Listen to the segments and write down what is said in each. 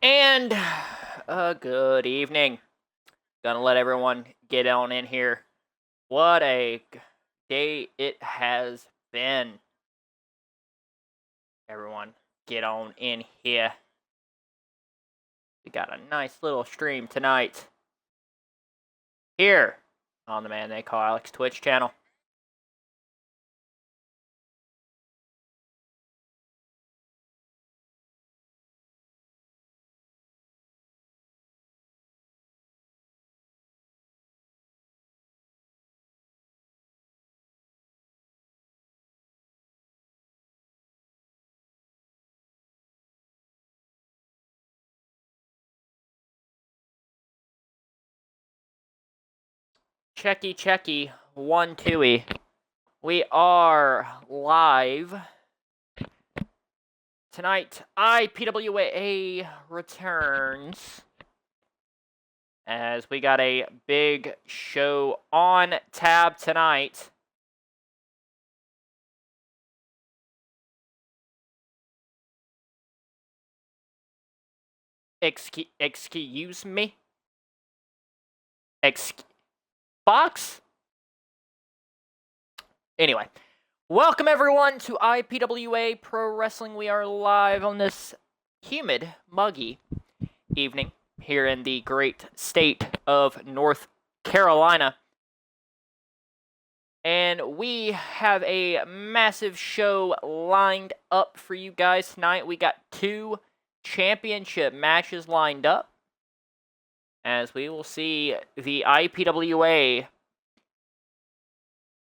And good evening. Gonna let everyone get on in here. What a day it has been. Everyone, get on in here. We got a nice little stream tonight here on the Man They Call Alex Twitch channel. Checky, 1-2-y. We are live. Tonight, IPWA returns as we got a big show on tab tonight. Excuse me? Box? Anyway, welcome everyone to IPWA Pro Wrestling. We are live on this humid, muggy evening here in the great state of North Carolina. And we have a massive show lined up for you guys tonight. We got 2 championship matches lined up, as we will see the IPWA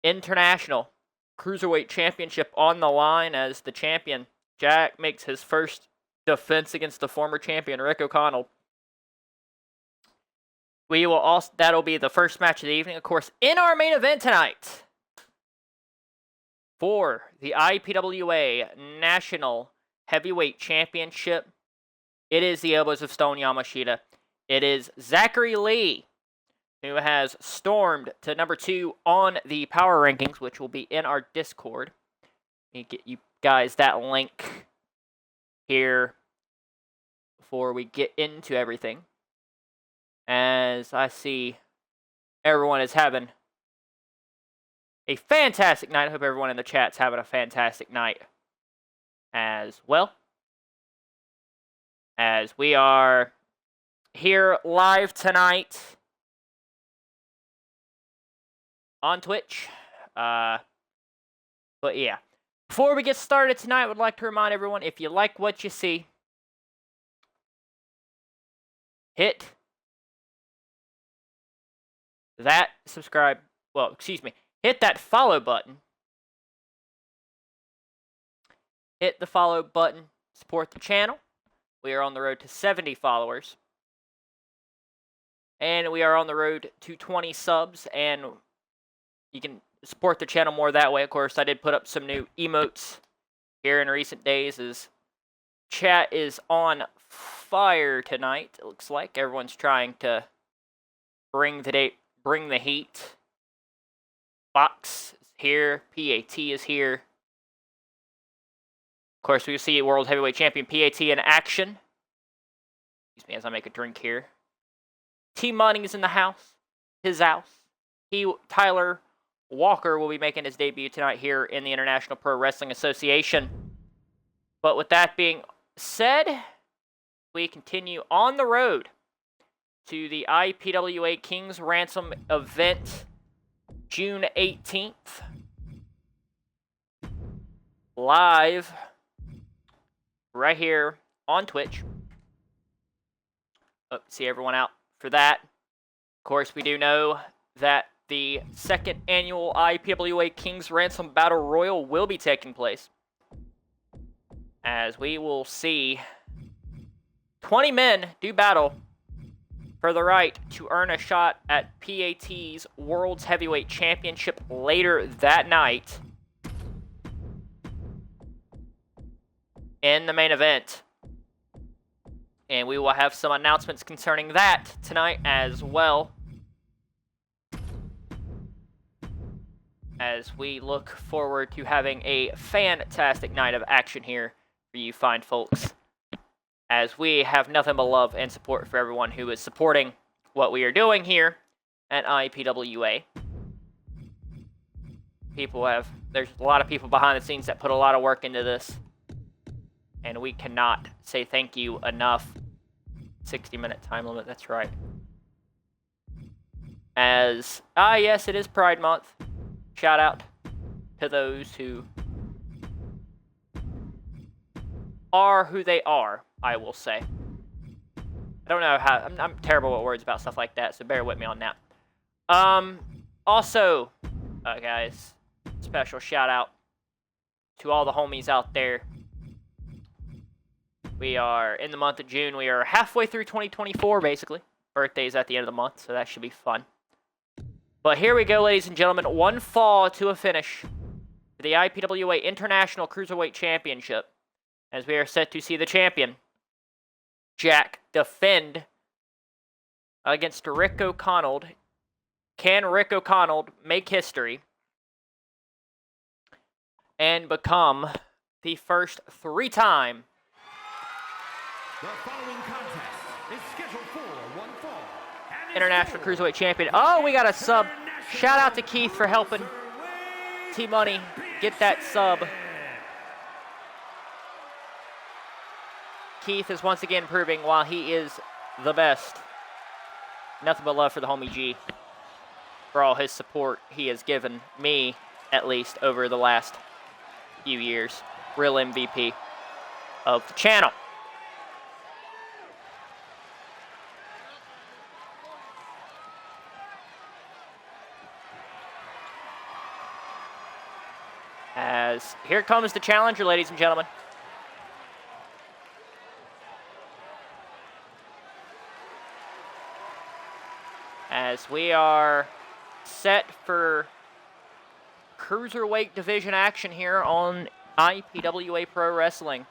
International Cruiserweight Championship on the line as the champion, Jack, makes his first defense against the former champion, Rick O'Connell. That'll be the first match of the evening. Of course, in our main event tonight, for the IPWA National Heavyweight Championship, it is the Elbows of Stone Yamashita. It is Zachary Lee, who has stormed to number 2 on the power rankings, which will be in our Discord. Let me get you guys that link here before we get into everything. As I see everyone is having a fantastic night. I hope everyone in the chat's having a fantastic night as well. As we are here live tonight on Twitch. But yeah. Before we get started tonight, I would like to remind everyone, if you like what you see, hit that subscribe. Well, excuse me. Hit that follow button. Hit the follow button. Support the channel. We are on the road to 70 followers. And we are on the road to 20 subs. And you can support the channel more that way. Of course, I did put up some new emotes here in recent days, as chat is on fire tonight. It looks like everyone's trying to bring the heat. Fox is here. P.A.T. is here. Of course, we see World Heavyweight Champion P.A.T. in action. Excuse me as I make a drink here. T-Money is in the house. His house. Tyler Walker will be making his debut tonight here in the International Pro Wrestling Association. But with that being said, we continue on the road to the IPWA King's Ransom event, June 18th. Live right here on Twitch. See everyone out for that. Of course, we do know that the 2nd annual IPWA King's Ransom Battle Royal will be taking place, as we will see 20 men do battle for the right to earn a shot at P.A.T.'s World's Heavyweight Championship later that night in the main event. And we will have some announcements concerning that tonight as well, as we look forward to having a fantastic night of action here for you fine folks as we have nothing but love and support for everyone who is supporting what we are doing here at IPWA. There's a lot of people behind the scenes that put a lot of work into this, and we cannot say thank you enough. 60-minute time limit, that's right. Yes, it is Pride Month. Shout out to those who are who they are, I will say. I don't know how, I'm terrible with words about stuff like that, so bear with me on that. Also, guys, special shout out to all the homies out there. We are in the month of June. We are halfway through 2024, basically. Birthday's at the end of the month, so that should be fun. But here we go, ladies and gentlemen. One fall to a finish for the IPWA International Cruiserweight Championship, as we are set to see the champion, Jack, defend against Rick O'Connell. Can Rick O'Connell make history and become the first three-time The following contest is scheduled for one fall. International Cruiserweight Champion? Oh, we got a sub. Shout out to Keith for helping T-Money get that sub. Keith is once again proving why he is the best. Nothing but love for the homie G, for all his support he has given me, at least, over the last few years. Real MVP of the channel. As here comes the challenger, ladies and gentlemen. As we are set for Cruiserweight Division action here on IPWA Pro Wrestling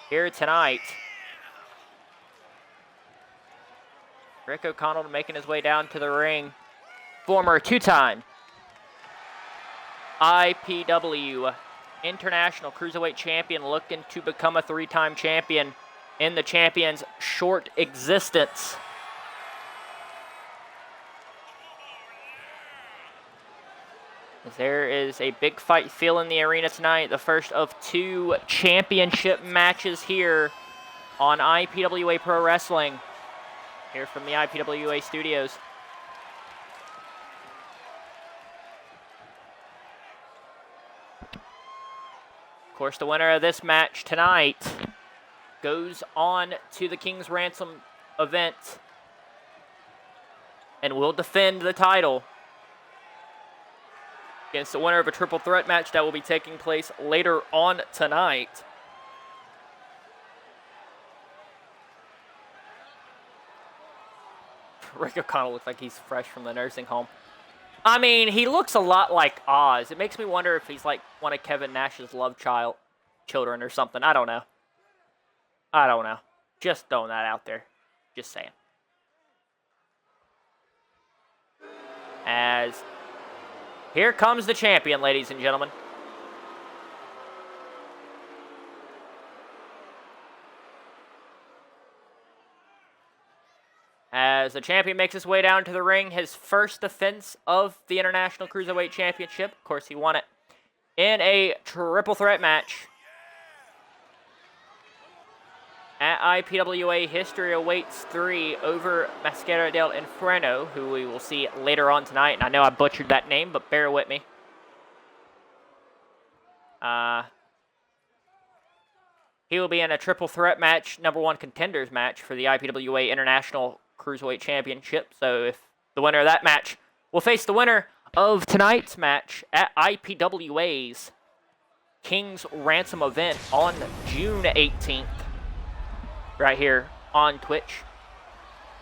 here tonight. Rick O'Connell making his way down to the ring. Former two-time IPW International Cruiserweight Champion, looking to become a three-time champion in the champion's short existence. There is a big fight feel in the arena tonight. The first of two championship matches here on IPWA Pro Wrestling, here from the IPWA studios. Of course, the winner of this match tonight goes on to the King's Ransom event and will defend the title against the winner of a triple threat match that will be taking place later on tonight. Rick O'Connell looks like he's fresh from the nursing home. I mean, he looks a lot like Oz. It makes me wonder if he's like one of Kevin Nash's love children or something. I don't know. Just throwing that out there. Just saying. As here comes the champion, ladies and gentlemen. As the champion makes his way down to the ring, his first defense of the International Cruiserweight Championship. Of course, he won it in a triple threat match. At IPWA, history awaits 3 over Mascara del Inferno, who we will see later on tonight. And I know I butchered that name, but bear with me. He will be in a triple threat match, #1 contenders match for the IPWA International Cruiserweight Championship. So if the winner of that match will face the winner of tonight's match at IPWA's King's Ransom event on June 18th. Right here on Twitch.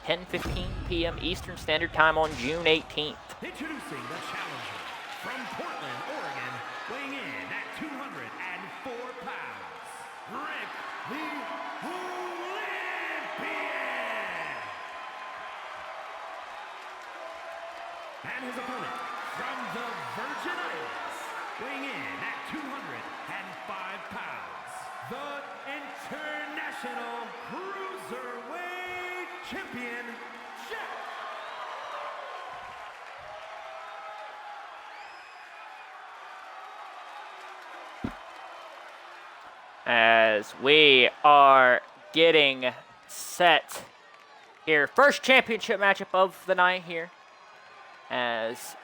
10:15 p.m. Eastern Standard Time on June 18th. Introducing the challenger from Portland, Oregon, weighing in at 204 pounds, Rick the Olympian. And his opponent from the Virgin Islands, weighing in at 205 pounds, the International National Cruiserweight Champion, Jack. As we are getting set here. First championship matchup of the night here. As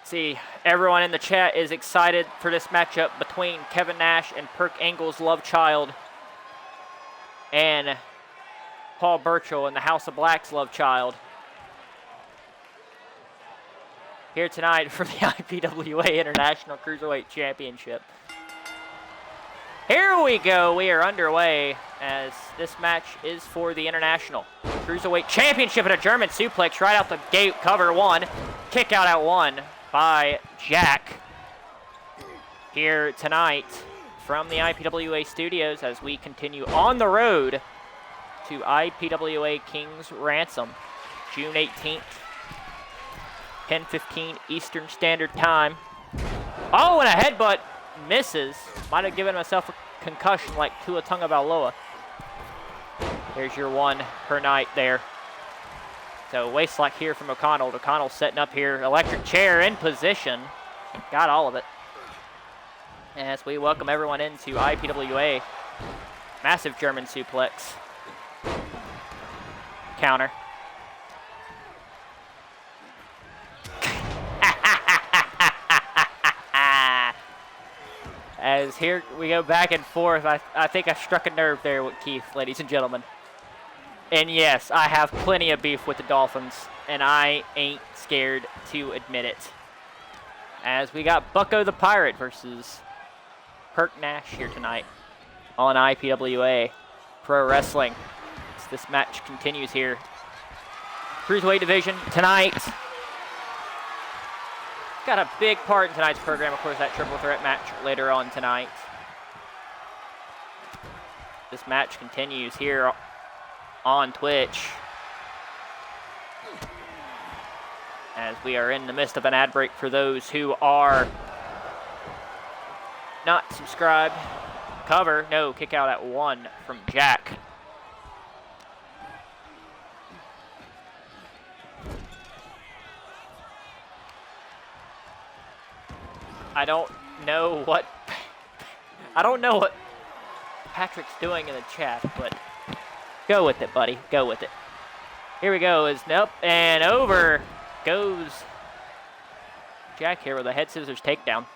see, everyone in the chat is excited for this matchup between Kevin Nash and Perk Angle's love child and Paul Burchill and the House of Black's love child. Here tonight for the IPWA International Cruiserweight Championship. Here we go. We are underway as this match is for the International Cruiserweight Championship and a German suplex right out the gate. Cover one. Kick out at one by Jack. Here tonight from the IPWA studios as we continue on the road to IPWA King's Ransom. June 18th, 10:15 Eastern Standard Time. Oh, and a headbutt. Misses. Might have given myself a concussion like Tua Tagovailoa. There's your one per night there. So waist lock here from O'Connell. O'Connell setting up here. Electric chair in position. Got all of it. As we welcome everyone into IPWA. Massive German suplex. Counter. As here we go back and forth. I think I struck a nerve there with Keith, ladies and gentlemen. And yes, I have plenty of beef with the Dolphins, and I ain't scared to admit it. As we got Bucko the Pirate versus Perk Nash here tonight on IPWA Pro Wrestling. As this match continues here. Cruiserweight division tonight. Got a big part in tonight's program, of course, that triple threat match later on tonight. This match continues here on Twitch. As we are in the midst of an ad break for those who are not subscribed. Cover, no, kick out at one from Jack. I don't know what Patrick's doing in the chat, but go with it, buddy. Go with it. Here we go. Nope, and over goes Jack here with a head scissors takedown.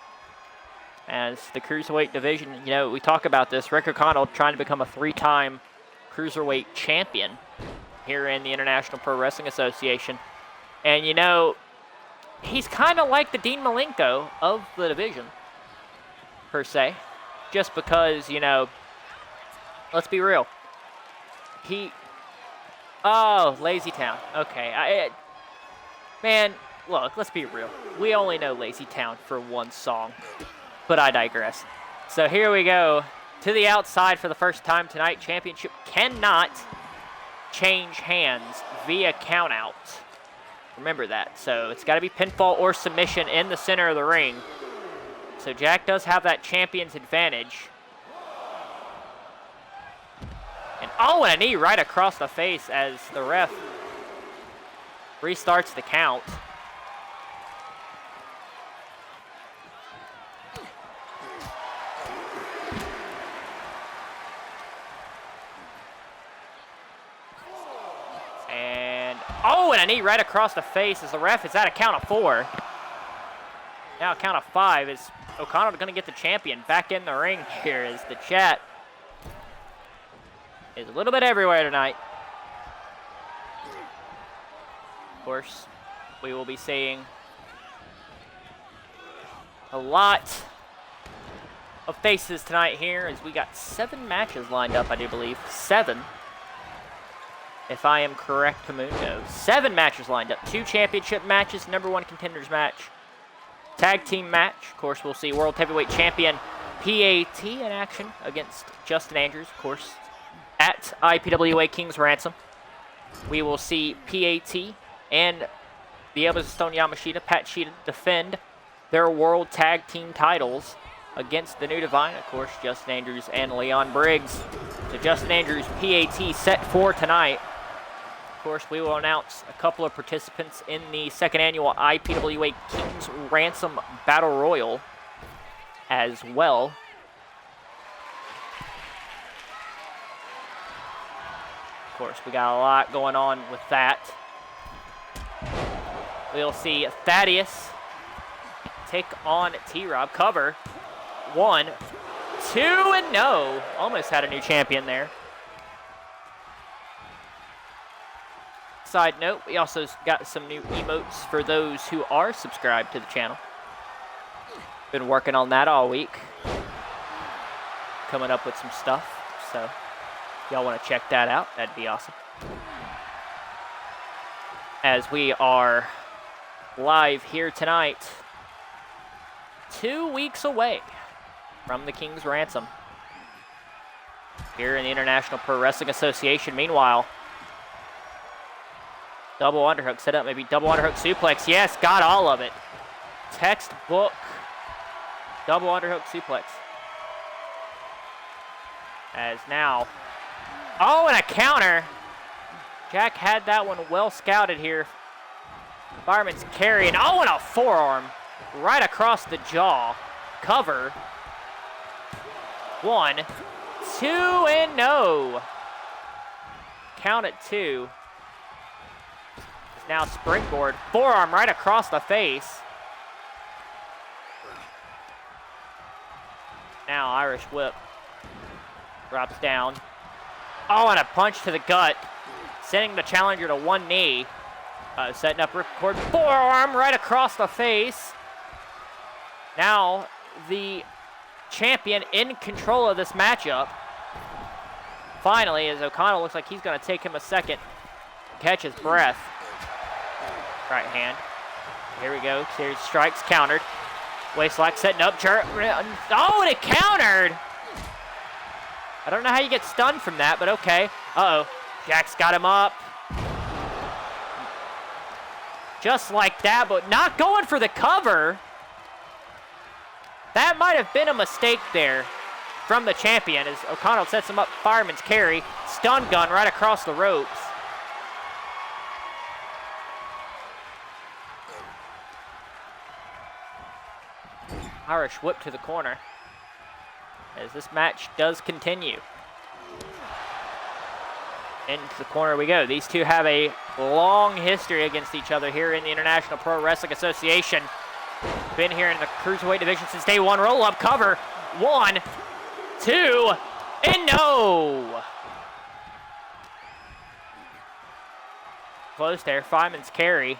As the Cruiserweight division, you know, we talk about this. Rick O'Connell trying to become a 3-time Cruiserweight champion here in the International Pro Wrestling Association. And, you know, he's kind of like the Dean Malenko of the division, per se. Just because, you know, let's be real. Oh, Lazy Town. Okay. Man, look, let's be real. We only know Lazy Town for one song, but I digress. So here we go to the outside for the first time tonight. Championship cannot change hands via countout. Remember that. So it's got to be pinfall or submission in the center of the ring. So Jack does have that champion's advantage. And oh, and a knee right across the face as the ref restarts the count. Oh, and a knee right across the face as the ref is at a count of 4. Now a count of 5 is O'Connell going to get the champion back in the ring here as the chat is a little bit everywhere tonight. Of course, we will be seeing a lot of faces tonight here as we got 7 matches lined up, I do believe. 7. If I am correct, Kamundo. 7 matches lined up. 2 championship matches, number 1 contenders match, tag team match. Of course, we'll see World Heavyweight Champion P.A.T. in action against Justin Andrews, of course, at IPWA King's Ransom. We will see P.A.T. and the Elbows of Stone Yamashita, Pat Sheeta, defend their World Tag Team titles against the New Divine. Of course, Justin Andrews and Leon Briggs. So Justin Andrews, P.A.T. set for tonight. Of course, we will announce a couple of participants in the second annual IPWA King's Ransom Battle Royal as well. Of course, we got a lot going on with that. We'll see Thaddeus take on T-Rob. Cover. 1, 2, and no. Almost had a new champion there. Side note, we also got some new emotes for those who are subscribed to the channel. Been working on that all week. Coming up with some stuff, so if y'all want to check that out, that'd be awesome. As we are live here tonight, 2 weeks away from the King's Ransom here in the International Pro Wrestling Association. Meanwhile, double underhook set up, maybe double underhook suplex. Yes, got all of it. Textbook double underhook suplex. As now, oh, and a counter. Jack had that one well scouted here. Fireman's carry, and oh, and a forearm right across the jaw. Cover. 1, 2, and no. Count it 2. Now springboard, forearm right across the face. Now Irish whip. Drops down. Oh, and a punch to the gut. Sending the challenger to one knee. Setting up ripcord. Forearm right across the face. Now the champion in control of this matchup. Finally, as O'Connell looks like he's going to take him a second. Catch his breath. Right hand. Here we go. Series strikes countered. Waistlock setting up. Oh, and it countered! I don't know how you get stunned from that, but okay. Uh-oh. Jack's got him up. Just like that, but not going for the cover. That might have been a mistake there from the champion as O'Connell sets him up. Fireman's carry. Stun gun right across the ropes. Irish whip to the corner as this match does continue. Into the corner we go. These two have a long history against each other here in the International Pro Wrestling Association. Been here in the Cruiserweight division since day one. Roll up cover. 1, 2, and no. Close there. Fireman's carry.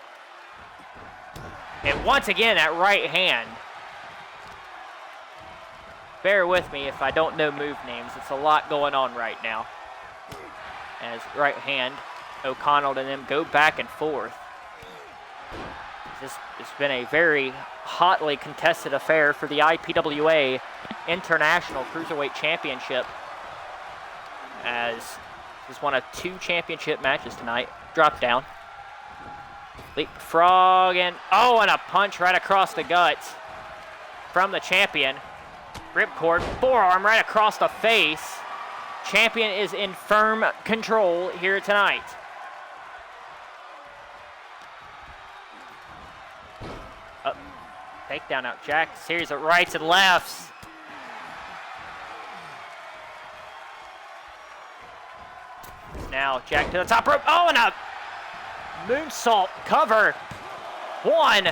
And once again, that right hand. Bear with me if I don't know move names. It's a lot going on right now. As right hand, O'Connell and them go back and forth. It's been a very hotly contested affair for the IPWA International Cruiserweight Championship. As this is one of 2 championship matches tonight. Drop down. Leapfrog and oh, and a punch right across the guts from the champion. Ripcord, forearm right across the face. Champion is in firm control here tonight. Takedown out Jack. Series of rights and lefts. Now Jack to the top rope. Oh, and a moonsault cover. 1,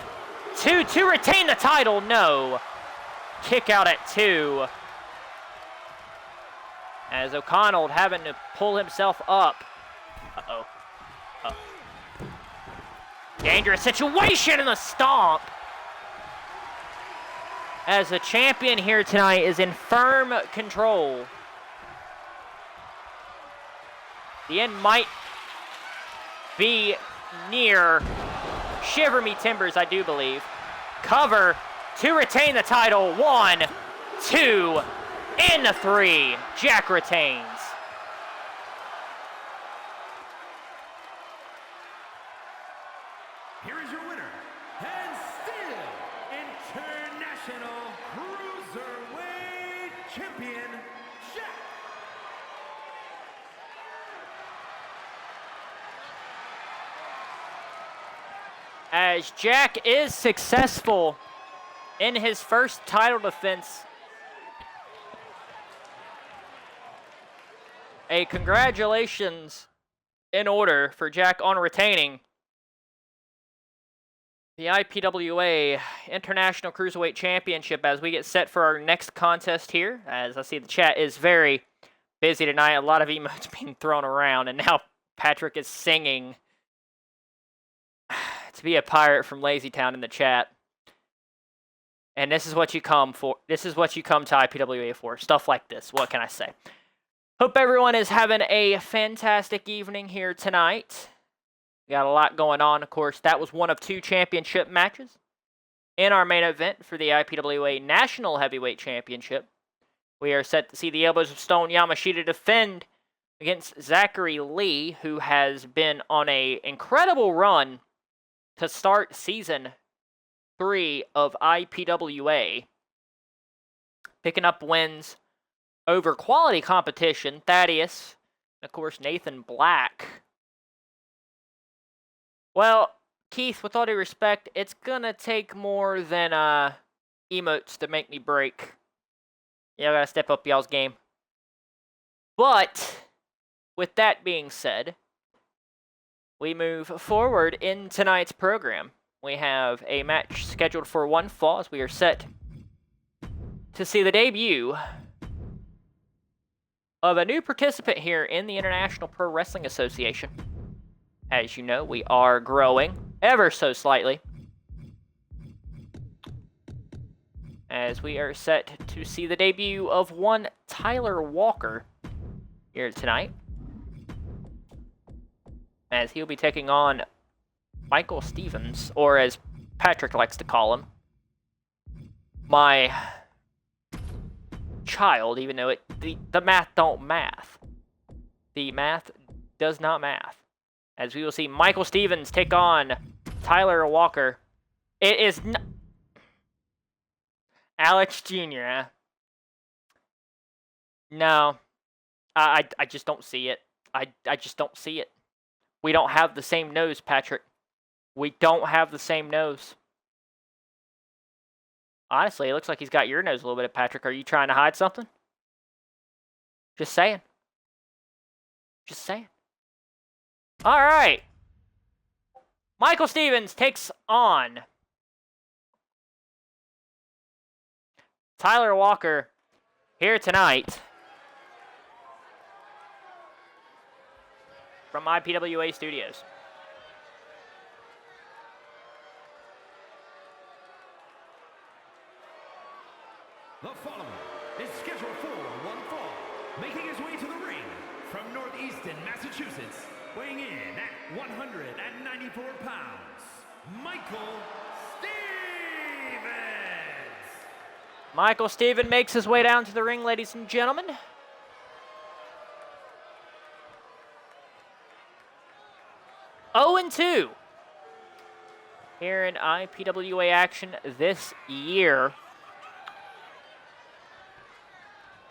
2 to retain the title. No. Kick out at 2. As O'Connell having to pull himself up. Uh-oh. Dangerous situation in the stomp. As the champion here tonight is in firm control. The end might be near. Shiver me timbers, I do believe. Cover to retain the title. 1, 2, and the 3. Jack retains. Here is your winner, and still International Cruiserweight Champion, Jack. As Jack is successful in his first title defense. A congratulations in order for Jack on retaining the IPWA International Cruiserweight Championship as we get set for our next contest here. As I see the chat is very busy tonight. A lot of emotes being thrown around, and now Patrick is singing to be a pirate from Lazy Town in the chat. And this is what you come for. This is what you come to IPWA for. Stuff like this. What can I say? Hope everyone is having a fantastic evening here tonight. We got a lot going on, of course. That was one of 2 championship matches in our main event for the IPWA National Heavyweight Championship. We are set to see the Elbows of Stone Yamashita defend against Zachary Lee, who has been on an incredible run to start Season 3 of IPWA, picking up wins over quality competition, Thaddeus, and of course Nathan Black. Well, Keith, with all due respect, it's gonna take more than emotes to make me break. Yeah, I gotta step up y'all's game. But with that being said, we move forward in tonight's program. We have a match scheduled for one fall as we are set to see the debut of a new participant here in the International Pro Wrestling Association. As you know, we are growing ever so slightly, as we are set to see the debut of one Tyler Walker here tonight, as he'll be taking on Michael Stevens, or as Patrick likes to call him, my child, even though the math don't math. The math does not math. As we will see Michael Stevens take on Tyler Walker. It is Alex Jr., huh? No. I just don't see it. I just don't see it. We don't have the same nose, Patrick. We don't have the same nose. Honestly, it looks like he's got your nose a little bit, Patrick. Are you trying to hide something? Just saying. Just saying. All right. Michael Stevens takes on Tyler Walker here tonight from IPWA Studios. The following is scheduled for one fall, making his way to the ring from Northeastern Massachusetts, weighing in at 194 pounds, Michael Stevens. Michael Stevens makes his way down to the ring, ladies and gentlemen. and 2 here in IPWA action this year.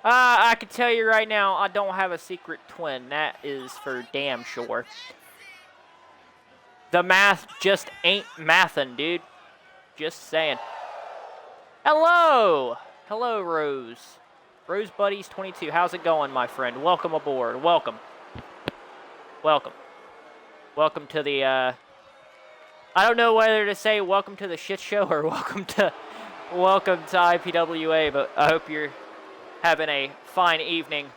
I can tell you right now, I don't have a secret twin. That is for damn sure. The math just ain't mathin', dude. Just saying. Hello! Hello, Rose. Rose Buddies 22. How's it going, my friend? Welcome aboard. Welcome. Welcome. Welcome to the, I don't know whether to say welcome to the shit show or welcome to IPWA, but I hope you're having a fine evening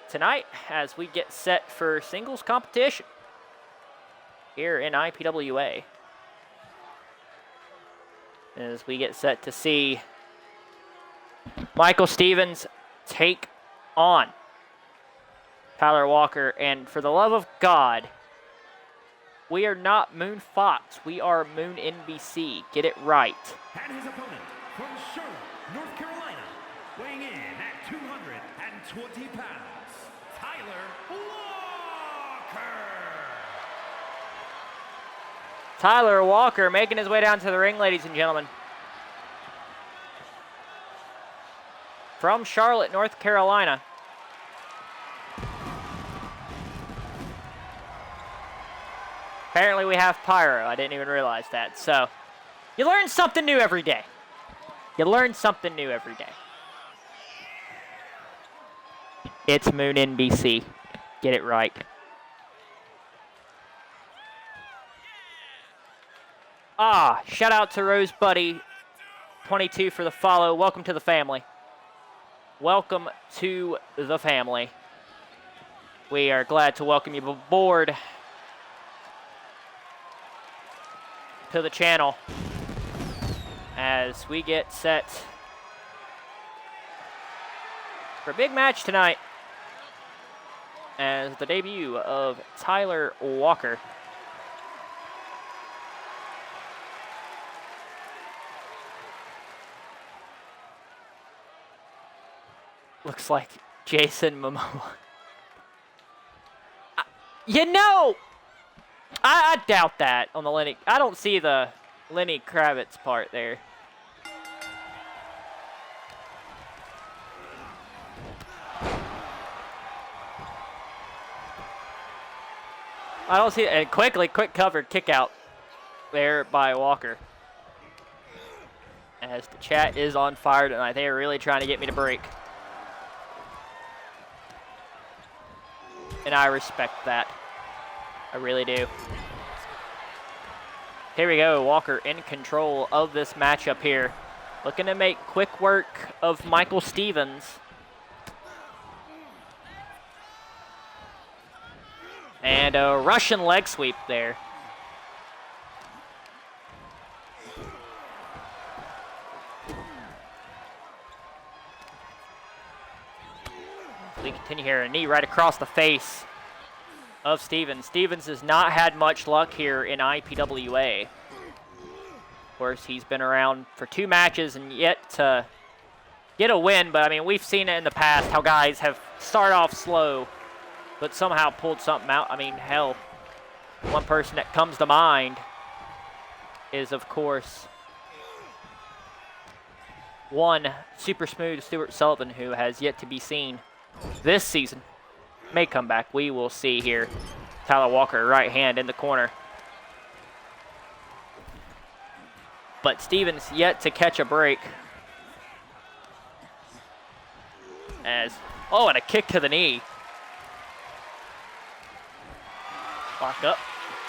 tonight as we get set for singles competition here in IPWA. As we get set to see Michael Stevens take on Tyler Walker. And for the love of God, we are not Moon Fox. We are Moon NBC. Get it right. And his opponent from Charlotte, North Carolina, weighing in at 220 pounds, Tyler Walker. Tyler Walker making his way down to the ring, ladies and gentlemen. from Charlotte, North Carolina. Apparently we have pyro. I didn't even realize that. So, you learn something new every day. You learn something new every day. It's Moon NBC. Get it right. Shout out to Rose Buddy 22 for the follow. Welcome to the family. Welcome to the family. We are glad to welcome you aboard to the channel as we get set for a big match tonight as the debut of Tyler Walker. Looks like Jason Momoa. You know, I doubt that on the Lenny. I don't see the Lenny Kravitz part there. I don't see it. And quick covered kick out there by Walker. As the chat is on fire tonight. They are really trying to get me to break. And I respect that. I really do. Here we go. Walker in control of this matchup here. Looking to make quick work of Michael Stevens. And a Russian leg sweep there. We continue here. A knee right across the face of Stevens. Stevens has not had much luck here in IPWA. Of course, he's been around for 2 matches and yet to get a win. But, I mean, we've seen it in the past how guys have started off slow but somehow pulled something out. I mean, hell, one person that comes to mind is, of course, one super smooth Stuart Sullivan, who has yet to be seen this season. May come back. We will see here. Tyler Walker, right hand in the corner. But Stevens yet to catch a break. And a kick to the knee. Lock up.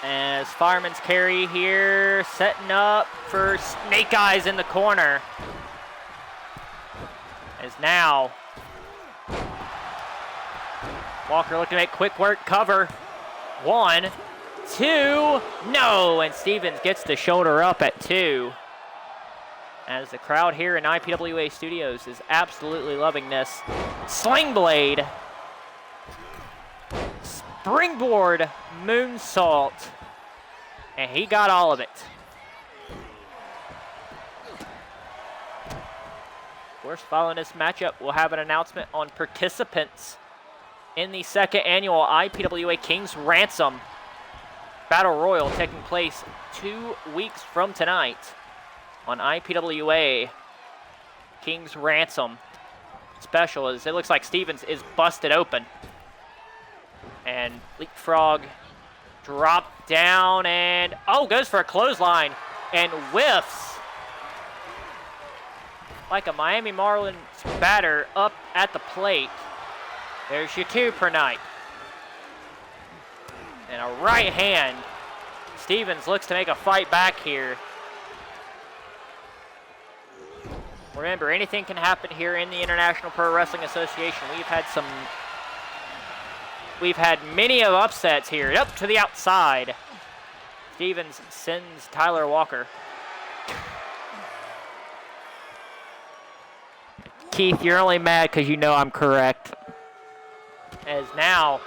As Fireman's carry here, setting up for Snake Eyes in the corner. As now Walker looking to make quick work, cover. 1, 2, no! And Stevens gets the shoulder up at 2. As the crowd here in IPWA Studios is absolutely loving this. Sling blade. Springboard moonsault. And he got all of it. Of course, following this matchup, we'll have an announcement on participants in the 2nd annual IPWA King's Ransom Battle Royal taking place 2 weeks from tonight on IPWA King's Ransom special. As it looks like Stevens is busted open. And leapfrog drop down and, goes for a clothesline and whiffs like a Miami Marlins batter up at the plate. There's your 2 per night. And a right hand. Stevens looks to make a fight back here. Remember, anything can happen here in the International Pro Wrestling Association. We've had many of upsets here. Up to the outside. Stevens sends Tyler Walker. Keith, you're only mad because you know I'm correct. As now,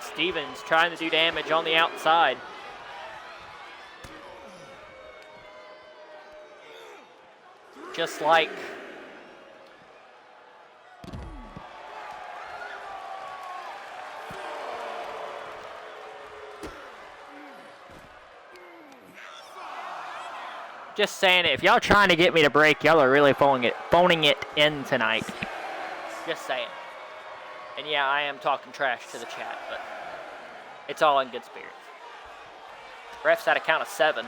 Stevens trying to do damage on the outside. Just like Just saying, if y'all trying to get me to break, y'all are really phoning it in tonight. Just saying. And yeah, I am talking trash to the chat, but it's all in good spirits. Ref's at a count of 7.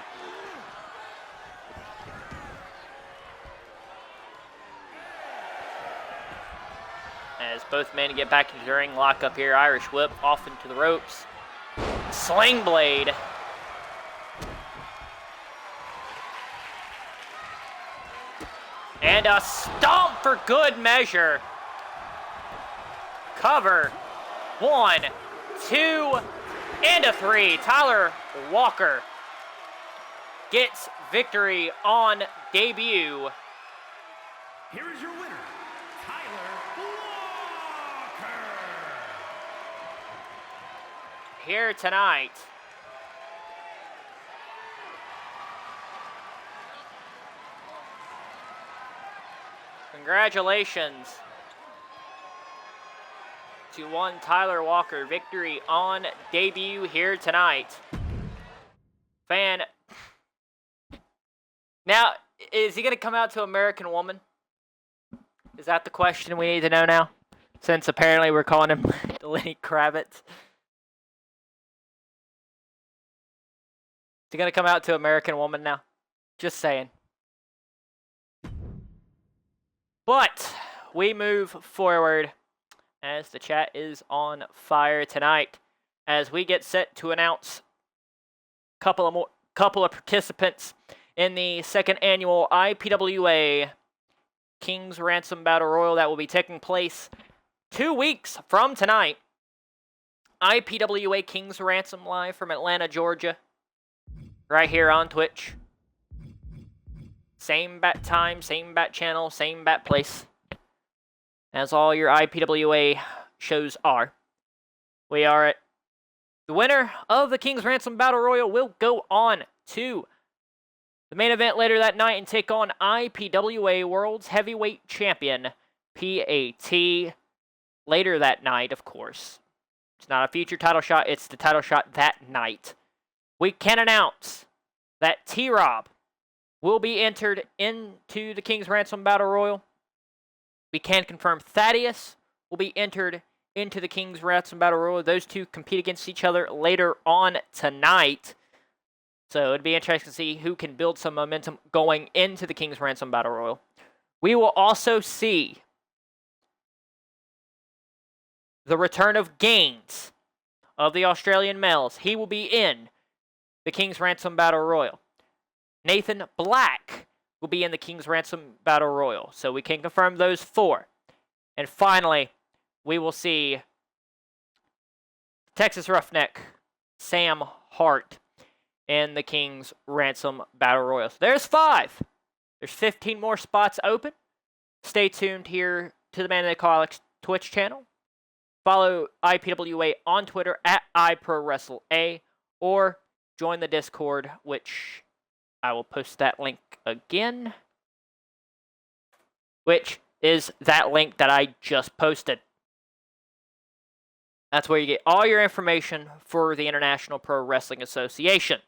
As both men get back into the ring, lock up here, Irish whip off into the ropes. Sling blade. And a stomp for good measure. Cover. 1, 2, and a 3. Tyler Walker gets victory on debut. Here is your winner, Tyler Walker. Here tonight. Congratulations to one Tyler Walker. Victory on debut here tonight. Now, is he going to come out to American Woman? Is that the question we need to know now? Since apparently we're calling him Lenny Kravitz. Is he going to come out to American Woman now? Just saying. But we move forward as the chat is on fire tonight as we get set to announce a couple of participants in the second annual IPWA King's Ransom Battle Royal that will be taking place 2 weeks from tonight. IPWA King's Ransom live from Atlanta, Georgia, right here on Twitch. Same bat time, same bat channel, same bat place as all your IPWA shows are. We are at the winner of the King's Ransom Battle Royal will go on to the main event later that night and take on IPWA World's Heavyweight Champion, P.A.T. later that night, of course. It's not a future title shot, it's the title shot that night. We can announce that T-Rob will be entered into the King's Ransom Battle Royal. We can confirm Thaddeus will be entered into the King's Ransom Battle Royal. Those two compete against each other later on tonight. So it'd be interesting to see who can build some momentum going into the King's Ransom Battle Royal. We will also see the return of Gaines of the Australian males. He will be in the King's Ransom Battle Royal. Nathan Black will be in the King's Ransom Battle Royal. So we can confirm those 4. And finally, we will see Texas Roughneck Sam Hart in the King's Ransom Battle Royal. So there's 5. There's 15 more spots open. Stay tuned here to the Man They Call Alex Twitch channel. Follow IPWA on Twitter at IProWrestleA or join the Discord, which I will post that link again, which is that link that I just posted. That's where you get all your information for the International Pro Wrestling Association.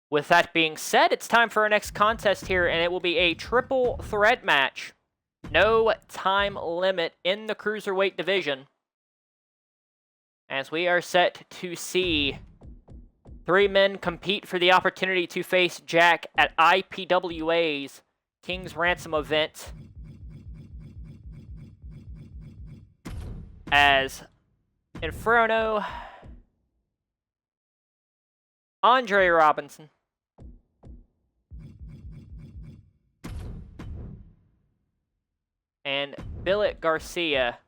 With that being said, it's time for our next contest here, and it will be a triple threat match. No time limit in the Cruiserweight division, as we are set to see 3 men compete for the opportunity to face Jack at IPWA's King's Ransom event. As Inferno, Andre Robinson, and Billet Garcia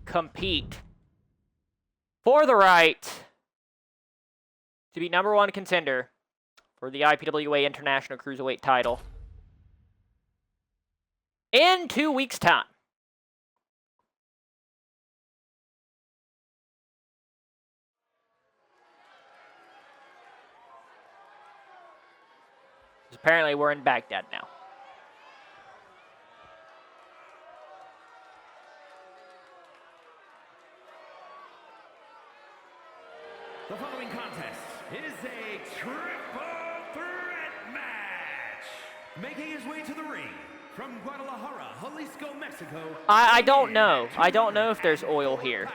compete for the right to be number 1 contender for the IPWA International Cruiserweight title in 2 weeks' time. Apparently we're in Baghdad now. The following contest is a triple threat match. Making his way to the ring from Guadalajara, Jalisco, Mexico. I don't know. I don't know if there's oil here.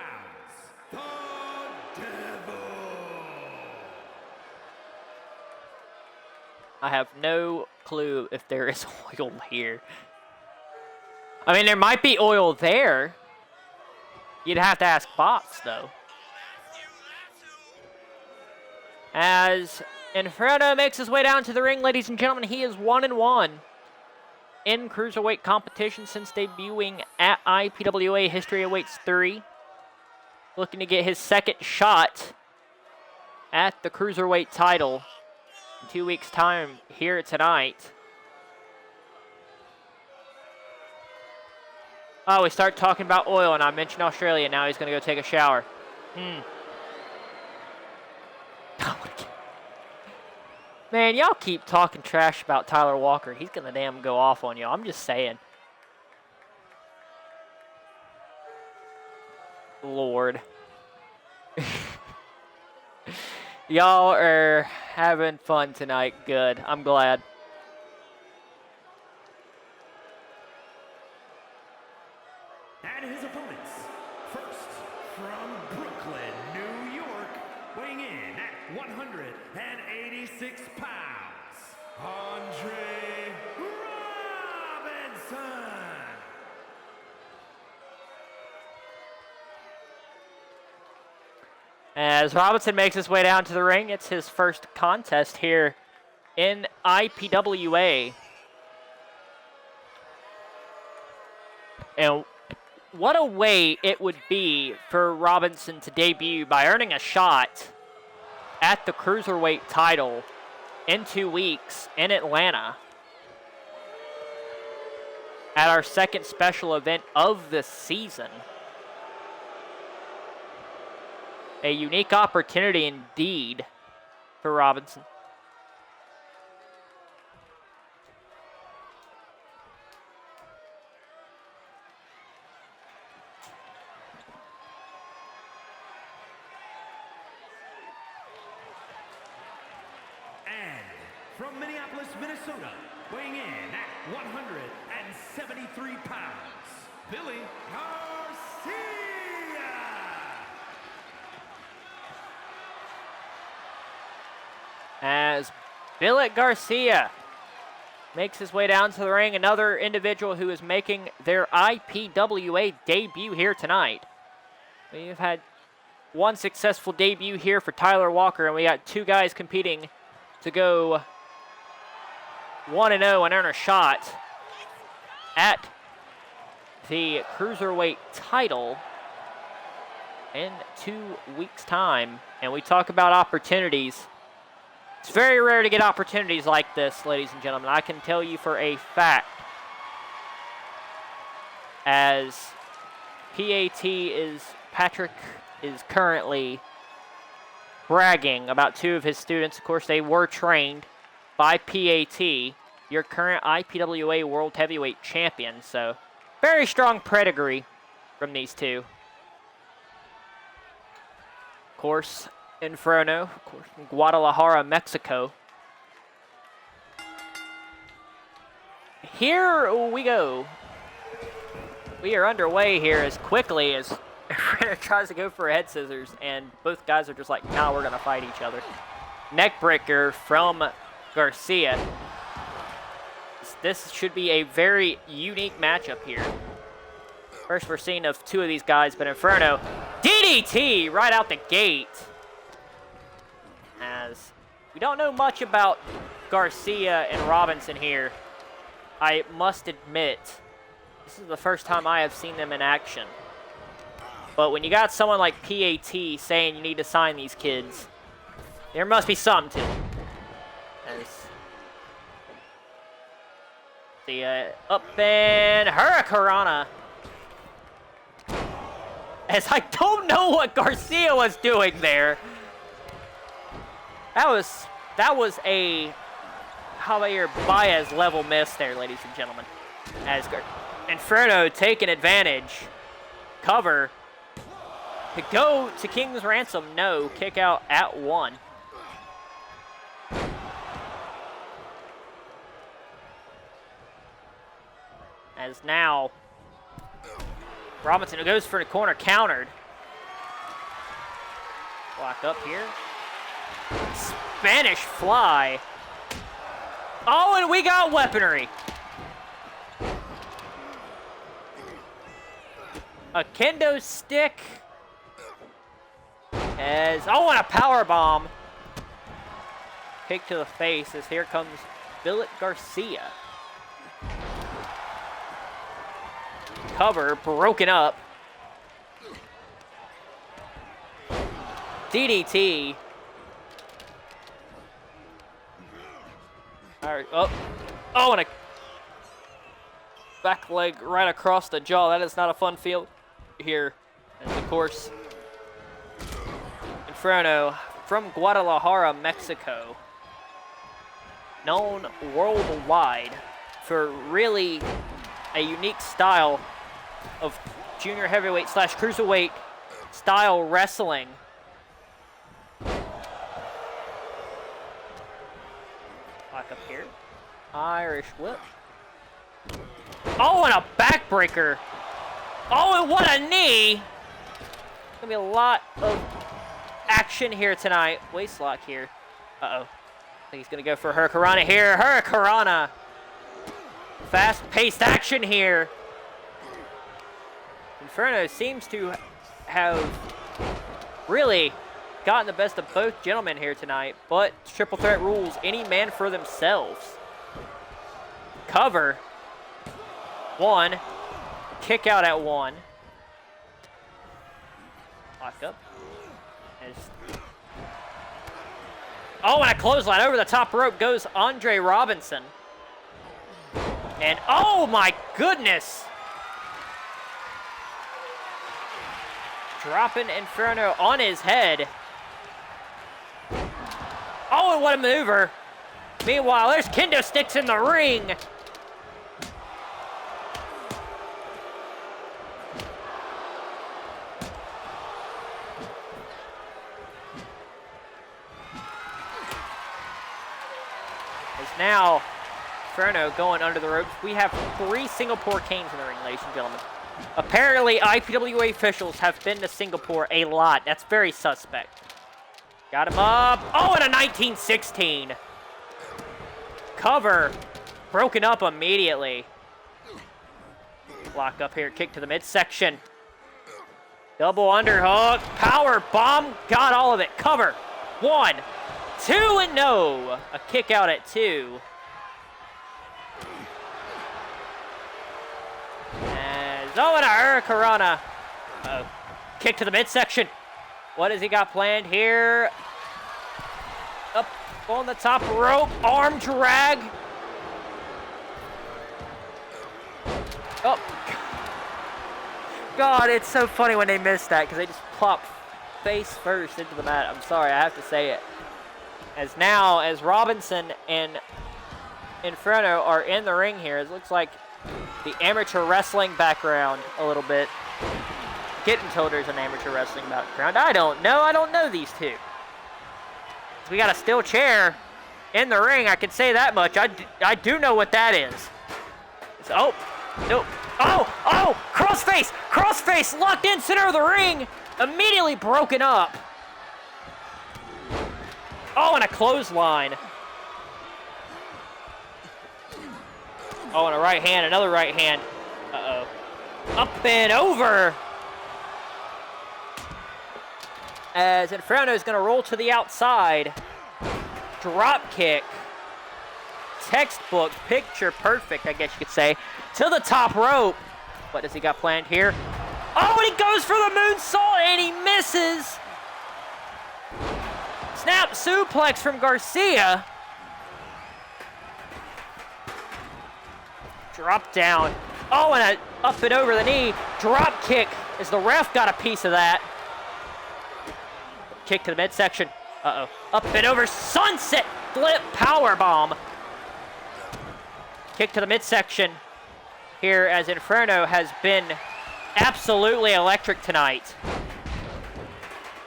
The Devil. I have no clue if there is oil here. I mean, there might be oil there. You'd have to ask Bots, though. As Inferno makes his way down to the ring, ladies and gentlemen, he is 1-1 in Cruiserweight competition since debuting at IPWA. History awaits 3. Looking to get his second shot at the Cruiserweight title in 2 weeks' time here tonight. Oh, we start talking about oil, and I mentioned Australia. Now he's going to go take a shower. Man, y'all keep talking trash about Tyler Walker. He's going to damn go off on y'all. I'm just saying. Lord. Y'all are having fun tonight. Good. I'm glad. And his opponents, first from Brooklyn, New York, weighing in at 186 pounds, Andre Robinson. As Robinson makes his way down to the ring, it's his first contest here in IPWA. And what a way it would be for Robinson to debut by earning a shot at the Cruiserweight title in 2 weeks in Atlanta at our second special event of the season. A unique opportunity indeed for Robinson. And from Minneapolis, Minnesota, weighing in at 173 pounds, Billy Garcia. As Billet Garcia makes his way down to the ring, another individual who is making their IPWA debut here tonight. We've had one successful debut here for Tyler Walker, and we got 2 guys competing to go 1-0 and earn a shot at the Cruiserweight title in 2 weeks' time. And we talk about opportunities. It's very rare to get opportunities like this, ladies and gentlemen. I can tell you for a fact, as P.A.T. Patrick is currently bragging about 2 of his students. Of course, they were trained by P.A.T., your current IPWA World Heavyweight Champion. So, very strong pedigree from these 2. Of course, Inferno, of course, from Guadalajara, Mexico. Here we go. We are underway here as quickly as Inferno tries to go for a head scissors, and both guys are just like, nah, we're going to fight each other. Neckbreaker from Garcia. This should be a very unique matchup here. First we're seeing of 2 of these guys, but Inferno, DDT right out the gate. As we don't know much about Garcia and Robinson here, I must admit, this is the first time I have seen them in action. But when you got someone like P.A.T. saying you need to sign these kids, there must be something to it. As the up and Hurricanrana. As I don't know what Garcia was doing there. That was a Javier Baez level miss there, ladies and gentlemen. As Inferno taking advantage. Cover. To go to King's Ransom, no. Kick out at 1. As now, Robinson goes for the corner, countered. Block up here. Spanish fly. Oh, and we got weaponry. A kendo stick. And a power bomb. Kick to the face as here comes Billet Garcia. Cover broken up. DDT. All right. Oh, and a back leg right across the jaw. That is not a fun feel here. And of course, Inferno from Guadalajara, Mexico. Known worldwide for really a unique style of junior heavyweight / cruiserweight style wrestling. Back up here. Irish whip. Oh, and a backbreaker. Oh, and what a knee. Gonna be a lot of action here tonight. Waist lock here. Uh-oh. I think he's gonna go for Hurricanrana here. Hurricanrana. Fast-paced action here. Inferno seems to have really gotten the best of both gentlemen here tonight, but triple threat rules, any man for themselves. Cover. 1. Kick out at 1. Lock up. Oh, and a clothesline over the top rope goes Andre Robinson. And oh my goodness! Dropping Inferno on his head. Oh, and what a maneuver. Meanwhile, there's kendo sticks in the ring. As now, Inferno going under the ropes. We have 3 Singapore canes in the ring, ladies and gentlemen. Apparently, IPWA officials have been to Singapore a lot. That's very suspect. Got him up. Oh, and a 1916. Cover. Broken up immediately. Lock up here. Kick to the midsection. Double underhook. Power bomb. Got all of it. Cover. 1, 2, and no. A kick out at 2. Oh, and a Hurricanrana. Uh-oh. Kick to the midsection. What has he got planned here? Up on the top rope. Arm drag. Oh. God, it's so funny when they miss that because they just plop face first into the mat. I'm sorry, I have to say it. As Robinson and Inferno are in the ring here, it looks like the amateur wrestling background a little bit. Getting told there's an amateur wrestling background. I don't know these two. We got a steel chair in the ring, I can say that much. I do know what that is. Oh, no. Oh, crossface, locked in center of the ring, immediately broken up. Oh, and a clothesline. Oh, and a right hand, another right hand. Uh-oh. Up and over. As Inferno is going to roll to the outside. Drop kick. Textbook, picture perfect, I guess you could say. To the top rope. What does he got planned here? Oh, and he goes for the moonsault, and he misses. Snap suplex from Garcia. Drop down. Oh, and a up and over the knee. Drop kick as the ref got a piece of that. Kick to the midsection. Uh-oh. Up and over. Sunset flip power bomb. Kick to the midsection here as Inferno has been absolutely electric tonight.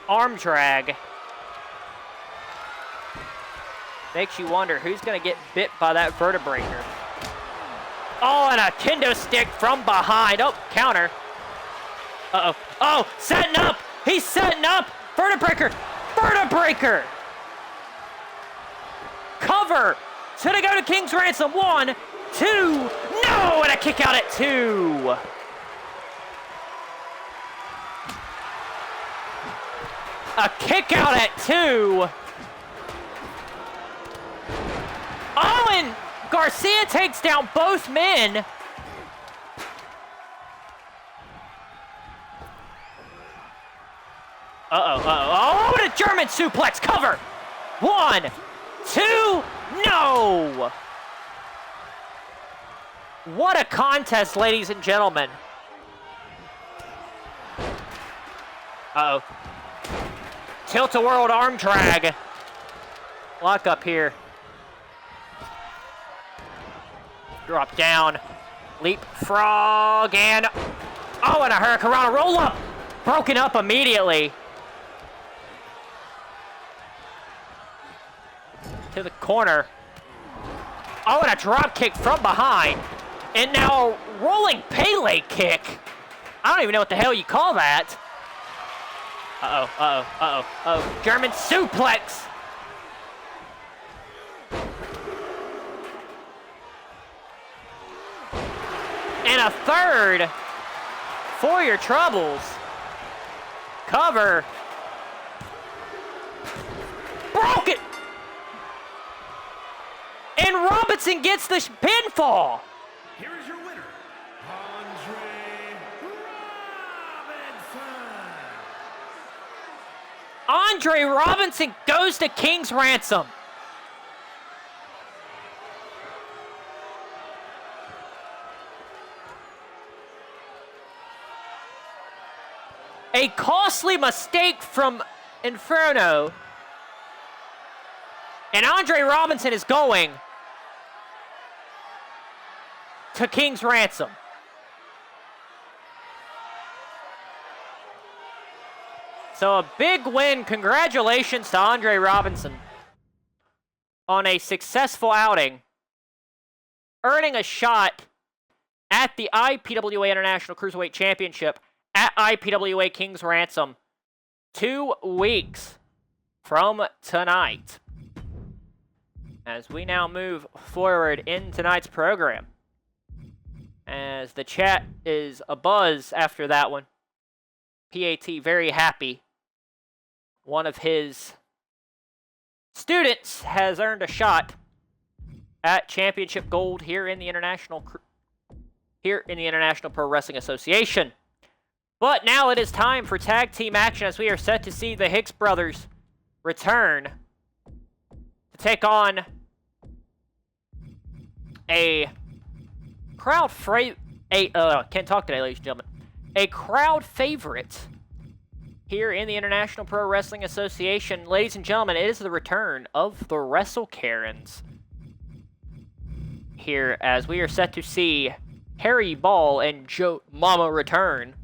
Arm drag. Makes you wonder who's going to get bit by that vertebraker. Oh, and a kendo stick from behind. Oh, counter. Uh-oh. Oh, setting up. He's setting up. Vertebreaker. Vertebreaker. Cover. To the go to King's Ransom. 1, 2. No, and a kick out at 2. A kick out at 2. Oh, and Garcia takes down both men. Oh, and a German suplex. Cover. 1, 2. No. What a contest, ladies and gentlemen. Uh-oh. Tilt-a-whirl arm drag. Lock up here. Drop down. Leapfrog and... Oh, and a Hurricanrana roll up. Broken up immediately. To the corner. Oh, and a drop kick from behind. And now a rolling Pele kick. I don't even know what the hell you call that. Uh-oh. German suplex. And a third for your troubles. Cover. Broke it. And Robinson gets the pinfall. Here is your winner, Andre Robinson goes to King's Ransom. A costly mistake from Inferno. And Andre Robinson is going to King's Ransom. So a big win. Congratulations to Andre Robinson on a successful outing, earning a shot at the IPWA International Cruiserweight Championship at IPWA King's Ransom 2 weeks from tonight. As we now move forward in tonight's program, as the chat is abuzz after that one. P.A.T. very happy. One of his students has earned a shot at championship gold here in the International Pro Wrestling Association. But now it is time for tag team action as we are set to see the Hicks brothers return to take on a crowd can't talk today, ladies and gentlemen. A crowd favorite here in the International Pro Wrestling Association. Ladies and gentlemen, it is the return of the Wrestle Karens here as we are set to see Harry Ball and Joe Mama return.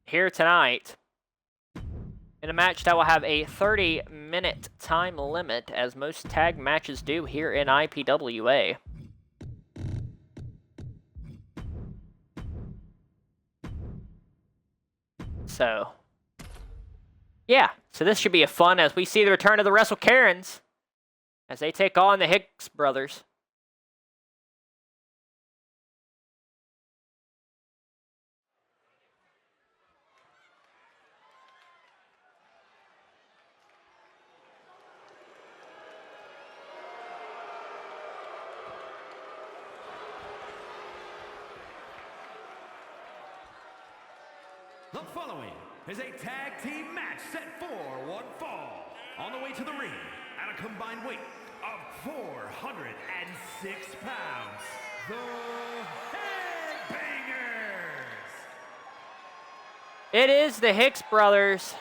Here tonight in a match that will have a 30-minute time limit, as most tag matches do here in IPWA. So, yeah. So this should be a fun as we see the return of the Wrestle Karens as they take on the Hicks brothers. The following is a tag team match set for one fall. On the way to the ring at a combined weight of 406 pounds, the Headbangers. It is the Hicks brothers.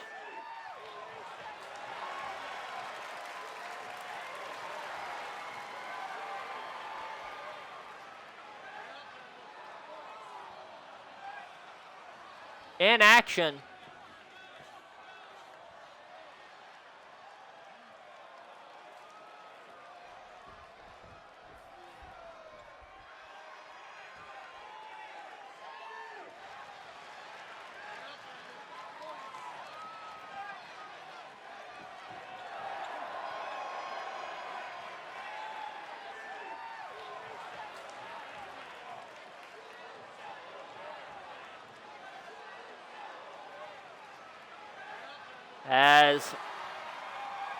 In action. as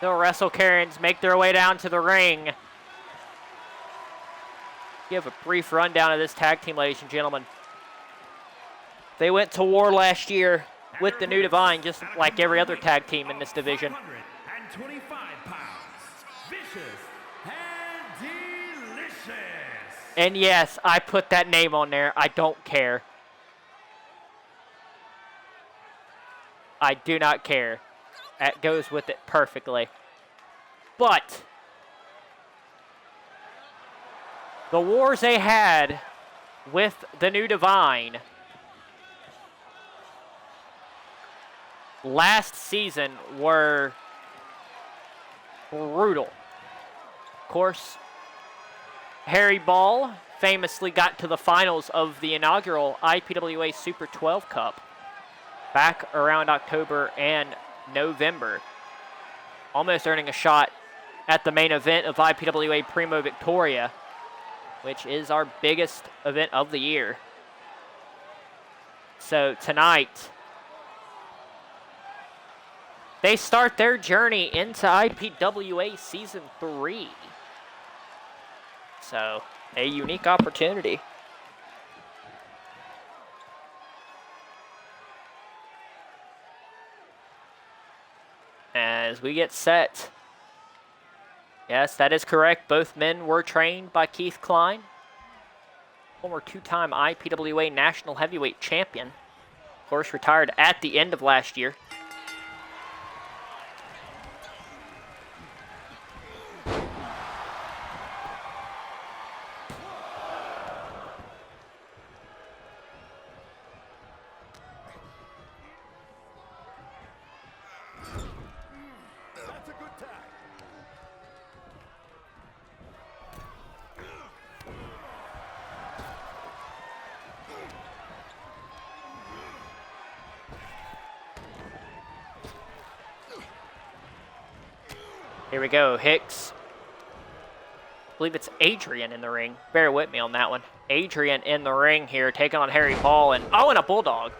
the Wrestle Karens make their way down to the ring. Give a brief rundown of this tag team, ladies and gentlemen. They went to war last year with the New Divine, just like every other tag team in this division. 125 pounds, vicious and delicious. And yes, I put that name on there. I don't care. I do not care. That goes with it perfectly. But the wars they had with the New Divine last season were brutal. Of course, Harry Ball famously got to the finals of the inaugural IPWA Super 12 Cup back around October and November, almost earning a shot at the main event of IPWA Primo Victoria, which is our biggest event of the year. So tonight, they start their journey into IPWA Season 3. So, a unique opportunity. As we get set. Yes, that is correct. Both men were trained by Keith Klein, former two-time IPWA National Heavyweight Champion. Of course, retired at the end of last year. Here we go, Hicks. I believe it's Adrian in the ring. Bear with me on that one. Adrian in the ring here, taking on Harry Ball, and and a Bulldog.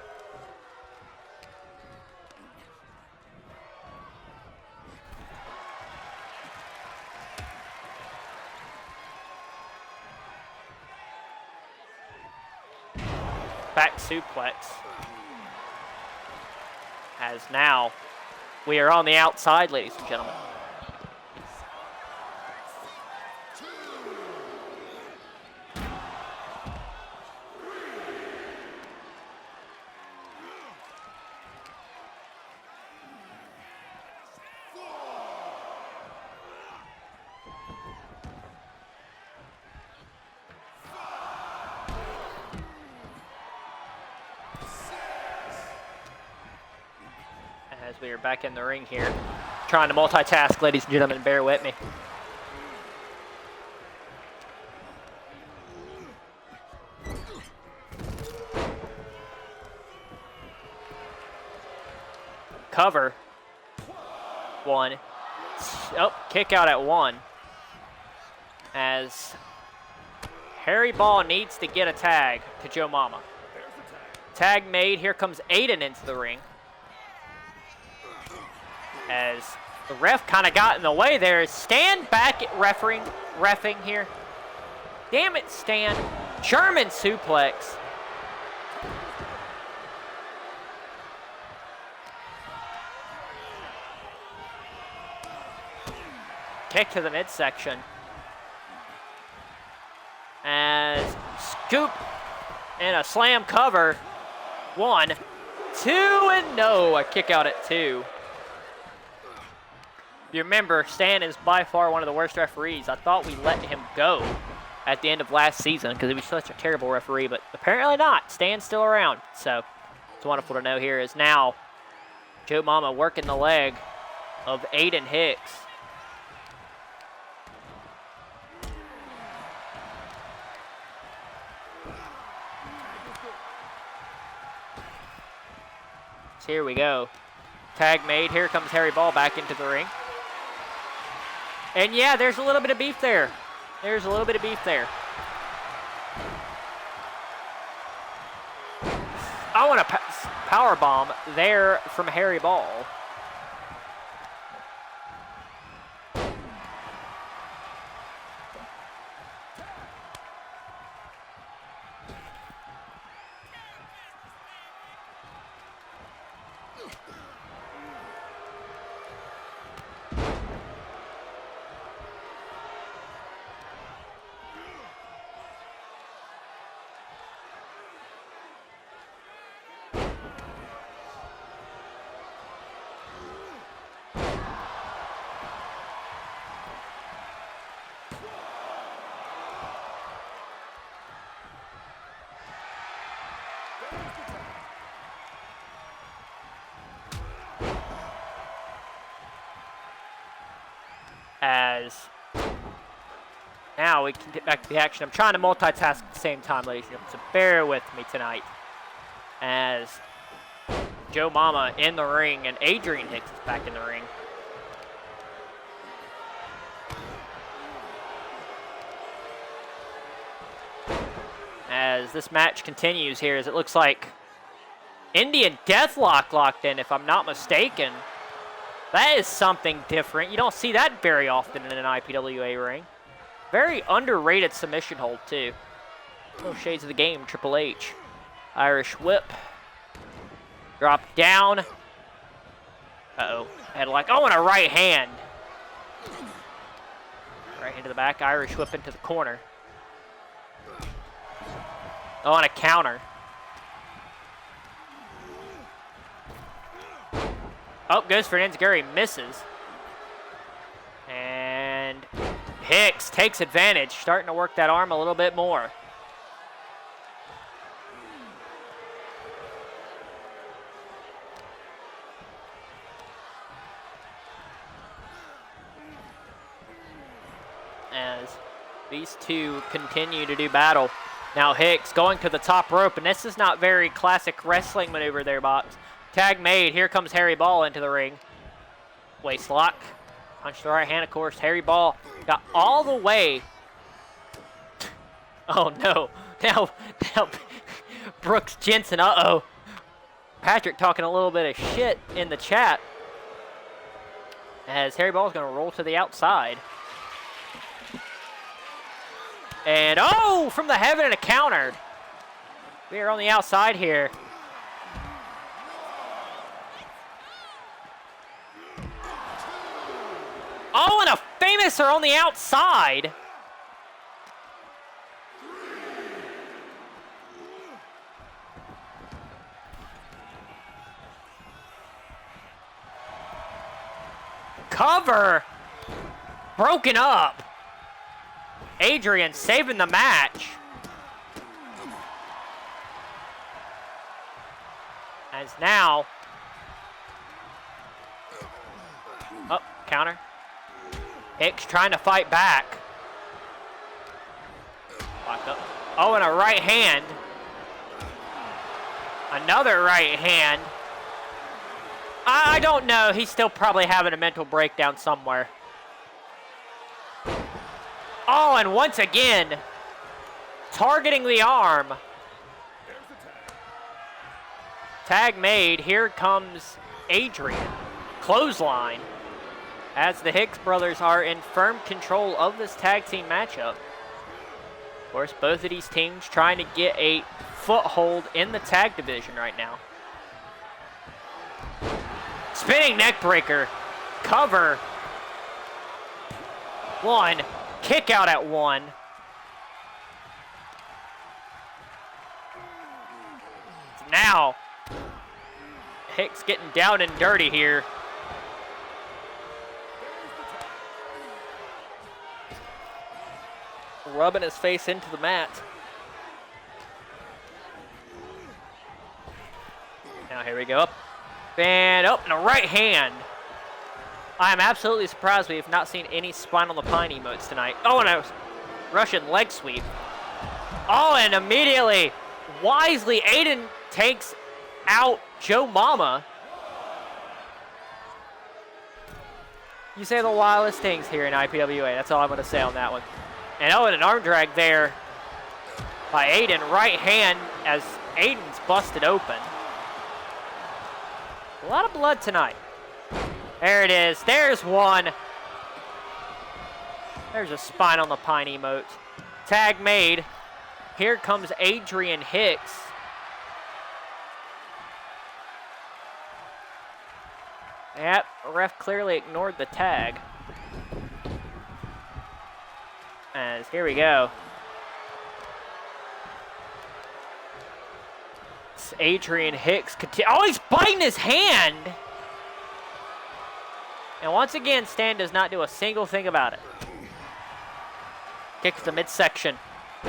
Back suplex. As now, we are on the outside, ladies and gentlemen. As we are back in the ring here, trying to multitask, ladies and gentlemen, bear with me. Cover. One. Oh, kick out at one. As Harry Ball needs to get a tag to Joe Mama. Tag made. Here comes Aiden into the ring. As the ref kind of got in the way there. Stand back at reffing here. Damn it, Stan. German suplex. Kick to the midsection. As scoop and a slam cover. 1, 2, and no. A kick out at 2. You remember, Stan is by far one of the worst referees. I thought we let him go at the end of last season because he was such a terrible referee, but apparently not. Stan's still around. So it's wonderful to know here is now Joe Mama working the leg of Aiden Hicks. So here we go. Tag made. Here comes Harry Ball back into the ring. And yeah, there's a little bit of beef there. There's a little bit of beef there. I want a power bomb there from Harry Ball. As now we can get back to the action. I'm trying to multitask at the same time, ladies and gentlemen, so bear with me tonight. As Joe Mama in the ring and Adrian Hicks is back in the ring. As this match continues here, as it looks like Indian Deathlock locked in, if I'm not mistaken. That is something different. You don't see that very often in an IPWA ring. Very underrated submission hold, too. No shades of the game, Triple H. Irish whip. Drop down. Uh-oh. Headlock. Oh, and a right hand. Right hand to the back. Irish whip into the corner. Oh, and a counter. Oh, goes for an enziguri, misses. And Hicks takes advantage, starting to work that arm a little bit more. As these two continue to do battle. Now Hicks going to the top rope, and this is not very classic wrestling maneuver there, Box. Tag made. Here comes Harry Ball into the ring. Waist lock. Punch the right hand, of course. Harry Ball got all the way. Oh, no. Now Brooks Jensen. Uh-oh. Patrick talking a little bit of shit in the chat. As Harry Ball is going to roll to the outside. And, oh, from the heaven and a counter. We are on the outside here. Oh, and a famouser on the outside. Cover. Broken up. Adrian saving the match. As now. Oh, counter. Hicks trying to fight back. Lock up. Oh, and a right hand. Another right hand. I don't know. He's still probably having a mental breakdown somewhere. Oh, and once again, targeting the arm. Tag made. Here comes Adrian. Clothesline. As the Hicks brothers are in firm control of this tag team matchup. Of course, both of these teams trying to get a foothold in the tag division right now. Spinning neck breaker. Cover. One. Kick out at one. Now, Hicks getting down and dirty here. Rubbing his face into the mat. Now here we go. Up and up, and a right hand. I am absolutely surprised we have not seen any spine on the pine emotes tonight. Oh, and a Russian leg sweep. Oh, and immediately, wisely, Aiden takes out Joe Mama. You say the wildest things here in IPWA. That's all I'm going to say on that one. And oh, and an arm drag there by Aiden. Right hand as Aiden's busted open. A lot of blood tonight. There it is. There's one. There's a spine on the pine emote. Tag made. Here comes Adrian Hicks. Yep, ref clearly ignored the tag. As here we go. It's Adrian Hicks. Oh, he's biting his hand. And once again, Stan does not do a single thing about it. Kicks the midsection.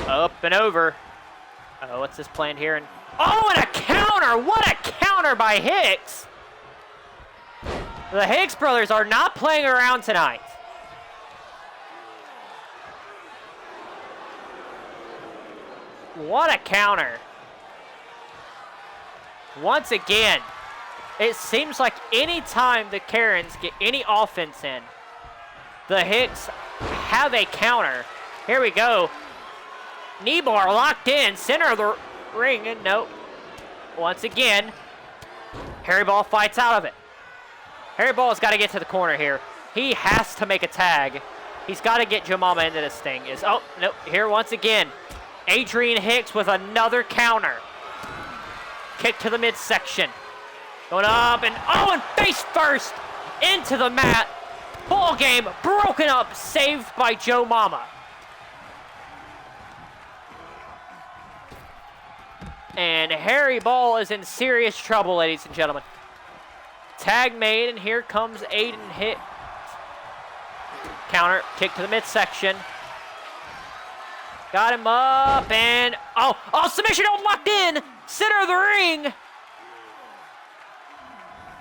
Up and over. Oh, what's this planned here? And oh, and a counter! What a counter by Hicks! The Hicks brothers are not playing around tonight. What a counter. Once again, it seems like any time the Karens get any offense in, the Hicks have a counter. Here we go. Knee bar locked in, center of the ring, and nope. Once again, Harry Ball fights out of it. Harry Ball's got to get to the corner here. He has to make a tag. He's got to get Jamama into this thing. Oh, nope, here once again. Adrian Hicks with another counter. Kick to the midsection. Going up and face first into the mat. Ball game broken up, saved by Joe Mama. And Harry Ball is in serious trouble, ladies and gentlemen. Tag made, and here comes Aiden Hicks. Counter, kick to the midsection. Got him up, and submission locked in. Center of the ring.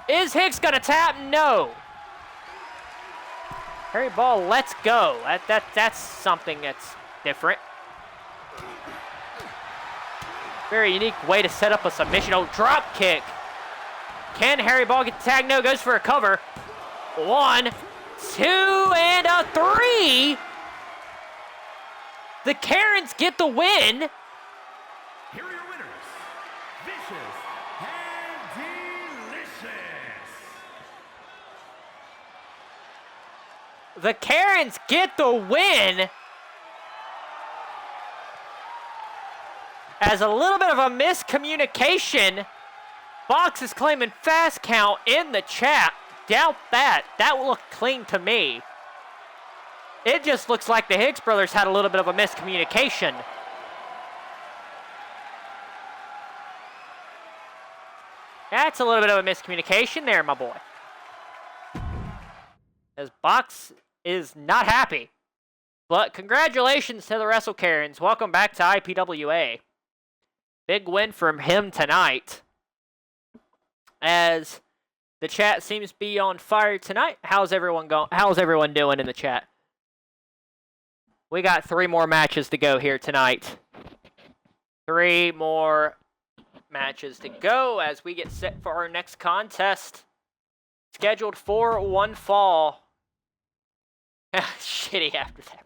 Is Hicks gonna tap? No. Harry Ball, let's go. That's something that's different. Very unique way to set up a submission. Drop kick. Can Harry Ball get the tag? No, goes for a cover. 1, 2, and a 3. The Karens get the win. Here are your winners, Vicious and Delicious. The Karens get the win. As a little bit of a miscommunication, Box is claiming fast count in the chat. Doubt that. That looked clean to me. It just looks like the Hicks brothers had a little bit of a miscommunication. That's a little bit of a miscommunication there, my boy. As Box is not happy. But congratulations to the Wrestle Karens. Welcome back to IPWA. Big win from him tonight. As the chat seems to be on fire tonight. How's everyone going? How's everyone doing in the chat? We got 3 more matches to go here tonight. 3 more matches to go as we get set for our next contest. Scheduled for one fall. Shitty after that.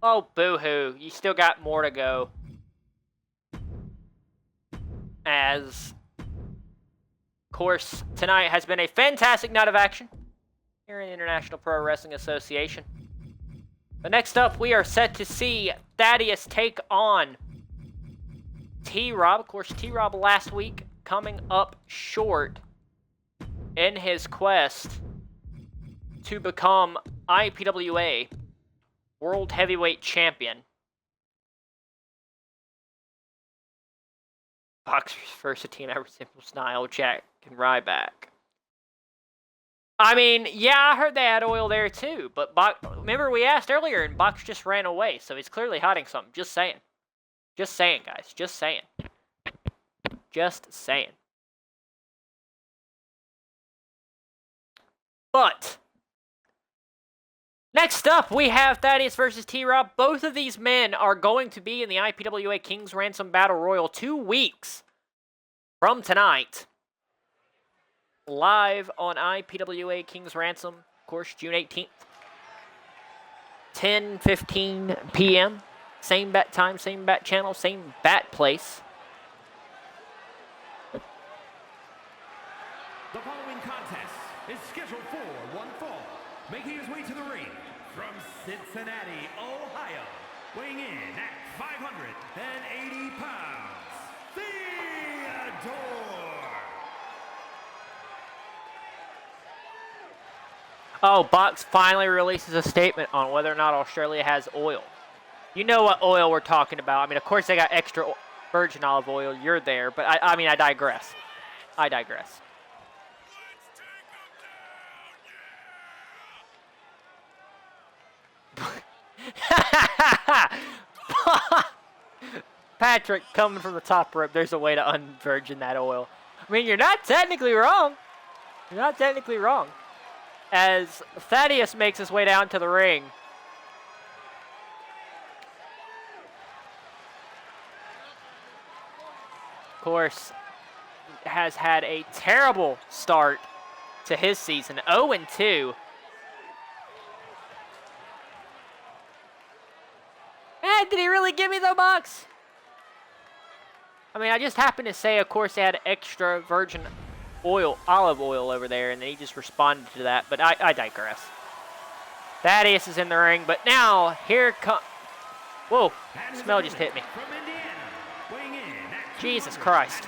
Oh, boo-hoo. You still got more to go. As, of course, tonight has been a fantastic night of action here in the International Pro Wrestling Association. But next up, we are set to see Thaddeus take on T-Rob. Of course, T-Rob last week coming up short in his quest to become IPWA World Heavyweight Champion. Boxers versus team ever simple style, Jack and Ryback. I mean, yeah, I heard they had oil there too, but remember we asked earlier and Box just ran away, so he's clearly hiding something. Just saying. Just saying, guys. Just saying. Just saying. But next up, we have Thaddeus versus T-Rob. Both of these men are going to be in the IPWA King's Ransom Battle Royal 2 weeks from tonight. Live on IPWA King's Ransom, of course, June 18th. 10:15 p.m. Same bat time, same bat channel, same bat place. The following contest is scheduled for one fall. Making his way to the ring from Cincinnati, Ohio, weighing in at 580 pounds, Theodore. Oh, Box finally releases a statement on whether or not Australia has oil. You know what oil we're talking about. I mean, of course they got extra virgin olive oil. You're there, but I mean, I digress. I digress. Patrick coming from the top rope. There's a way to unvirgin that oil. I mean, you're not technically wrong. You're not technically wrong. As Thaddeus makes his way down to the ring. course, has had a terrible start to his season, 0-2. Did he really give me the box? I mean, I just happened to say, of course, they had extra virgin olive oil over there, and then he just responded to that, but I digress. Thaddeus is in the ring, but now, here comes... Whoa, smell just hit me. Jesus Christ.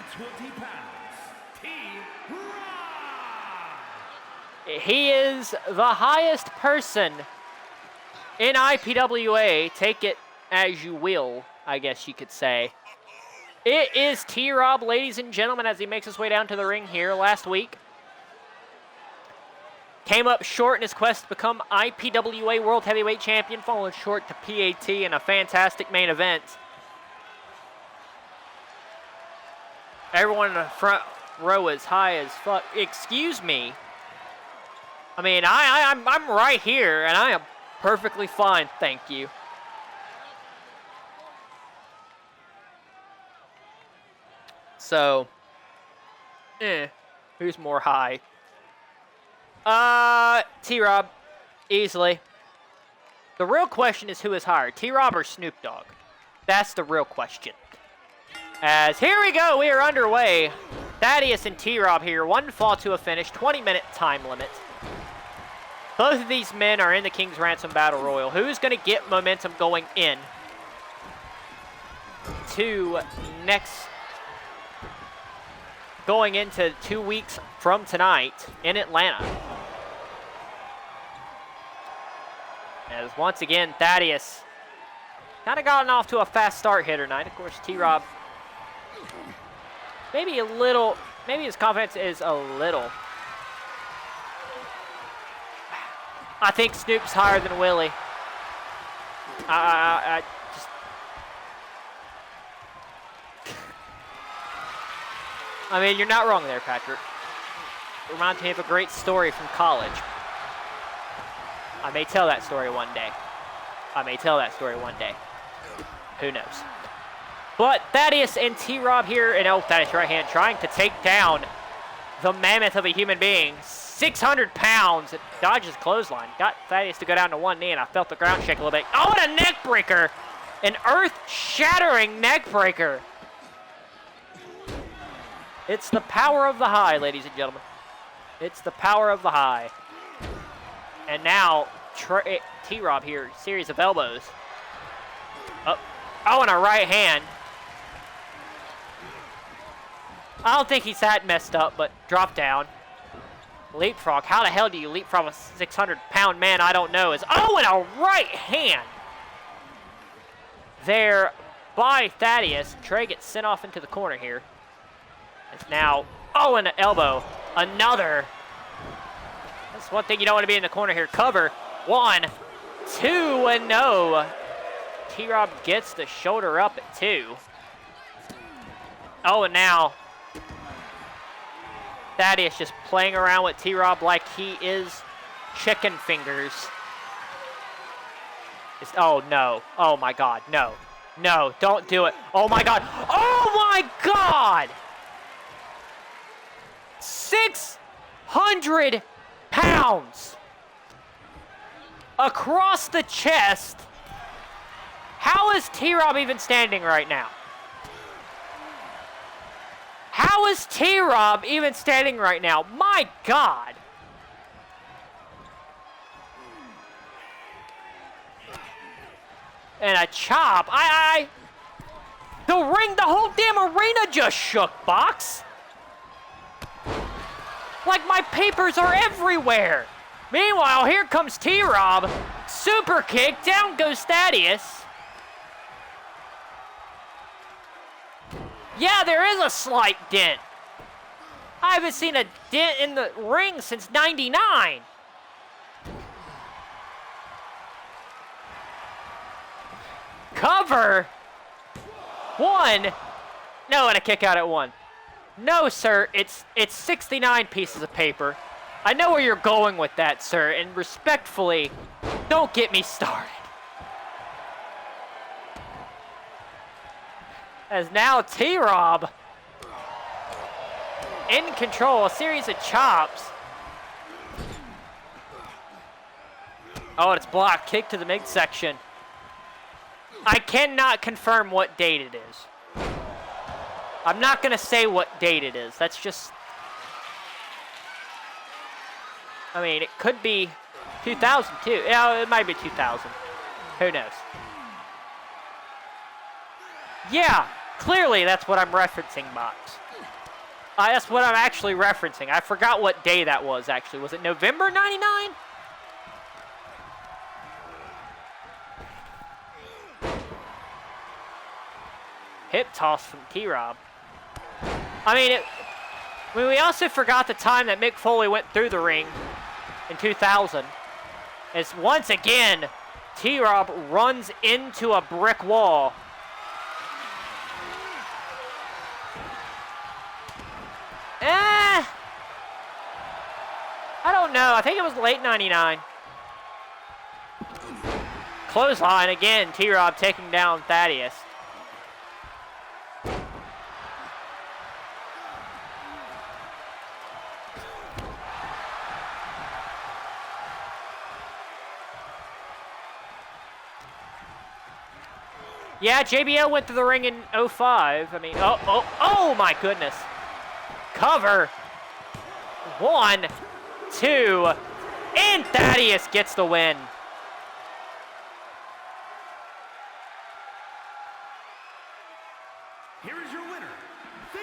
He is the highest person in IPWA. Take it as you will, I guess you could say. It is T-Rob, ladies and gentlemen, as he makes his way down to the ring here last week. Came up short in his quest to become IPWA World Heavyweight Champion, falling short to P.A.T. in a fantastic main event. Everyone in the front row is high as fuck. Excuse me. I mean, I'm right here, and I am perfectly fine, thank you. So, who's more high? T-Rob, easily. The real question is who is higher, T-Rob or Snoop Dogg? That's the real question. As here we go, we are underway. Thaddeus and T-Rob here, one fall to a finish, 20-minute time limit. Both of these men are in the King's Ransom Battle Royal. Who's going to get momentum going in to going into 2 weeks from tonight in Atlanta? As once again, Thaddeus kind of gotten off to a fast start here tonight. Of course, T-Rob maybe his confidence is a little. I think Snoop's higher than Willie. I mean, you're not wrong there, Patrick. It reminds me of a great story from college. I may tell that story one day. Who knows? But Thaddeus and T-Rob here, and Thaddeus right hand trying to take down the mammoth of a human being. 600 pounds. Dodges clothesline. Got Thaddeus to go down to one knee, and I felt the ground shake a little bit. Oh, and a neck breaker. An earth-shattering neck breaker. It's the power of the high, ladies and gentlemen. It's the power of the high. And now, T-Rob here, series of elbows. Oh, and a right hand. I don't think he's that messed up, but drop down. Leapfrog. How the hell do you leapfrog a 600-pound man? I don't know. And a right hand there by Thaddeus. Trey gets sent off into the corner here. It's now, and an elbow. Another. That's one thing you don't want to be in the corner here. Cover. 1, 2, and no. T-Rob gets the shoulder up at 2. And now Thaddeus just playing around with T-Rob like he is chicken fingers. No. Oh, my God. No. No, don't do it. Oh, my God. Oh, my God! 600 pounds across the chest. How is T-Rob even standing right now? How is T-Rob even standing right now? My God. And a chop. The whole damn arena just shook, Box. Like my papers are everywhere. Meanwhile, here comes T-Rob. Super kick. Down goes Thaddeus. Yeah, there is a slight dent. I haven't seen a dent in the ring since '99. Cover. 1. No, and a kick out at 1. No, sir, it's 69 pieces of paper. I know where you're going with that, sir, and respectfully, don't get me started. As now T-Rob in control. A series of chops. Oh, it's blocked. Kick to the midsection. I cannot confirm what date it is. I'm not going to say what date it is. That's just... I mean, it could be 2002. Yeah, it might be 2000. Who knows? Yeah, clearly that's what I'm referencing, Box. That's what I'm actually referencing. I forgot what day that was, actually. Was it November 99? Hip toss from T-Rob. I mean, we also forgot the time that Mick Foley went through the ring in 2000. As once again, T-Rob runs into a brick wall. I don't know. I think it was late 99. Clothesline again. T-Rob taking down Thaddeus. Yeah, JBL went to the ring in 05. I mean, oh my goodness. Cover. 1, 2, and Thaddeus gets the win. Here is your winner, Theodore.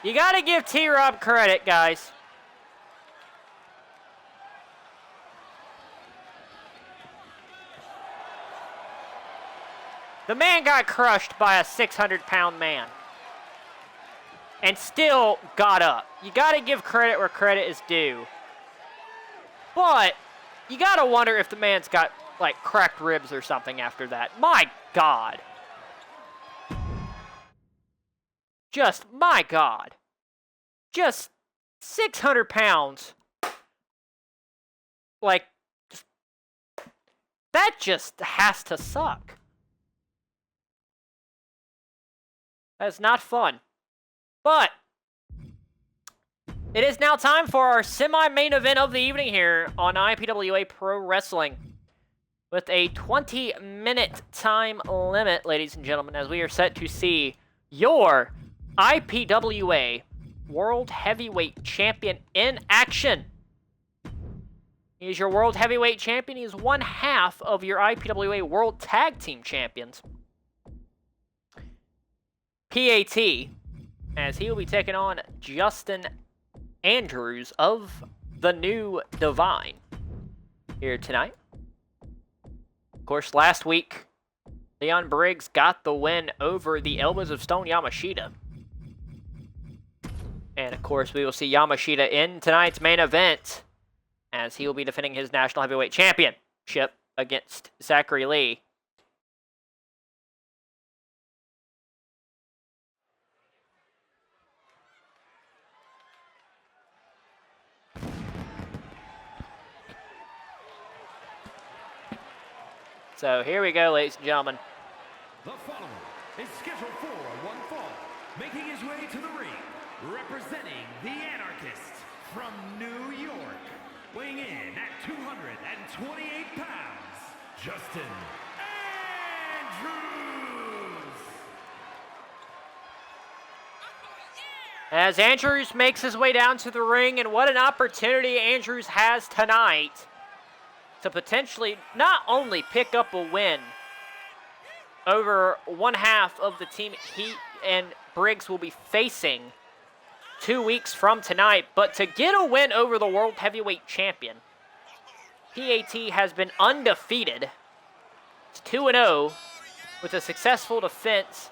You got to give T-Rob credit, guys. The man got crushed by a 600-pound man and still got up. You got to give credit where credit is due. But you got to wonder if the man's got, like, cracked ribs or something after that. My God. Just, my God. Just 600 pounds. Like, that just has to suck. That's not fun. But it is now time for our semi-main event of the evening here on IPWA Pro Wrestling. With a 20-minute time limit, ladies and gentlemen, as we are set to see your IPWA World Heavyweight Champion in action. He is your World Heavyweight Champion. He is one half of your IPWA World Tag Team Champions. P.A.T, as he will be taking on Justin Andrews of the New Divine here tonight. Of course, last week, Leon Briggs got the win over the Elbows of Stone Yamashita. And, of course, we will see Yamashita in tonight's main event as he will be defending his National Heavyweight Championship against Zachary Lee. So here we go, ladies and gentlemen. The following is scheduled for one fall, making his way to the ring, representing the Anarchist from New York, weighing in at 228 pounds, Justin Andrews. As Andrews makes his way down to the ring, and what an opportunity Andrews has tonight to potentially not only pick up a win over one half of the team he and Briggs will be facing 2 weeks from tonight, but to get a win over the World Heavyweight Champion. P.A.T has been undefeated. It's 2-0 with a successful defense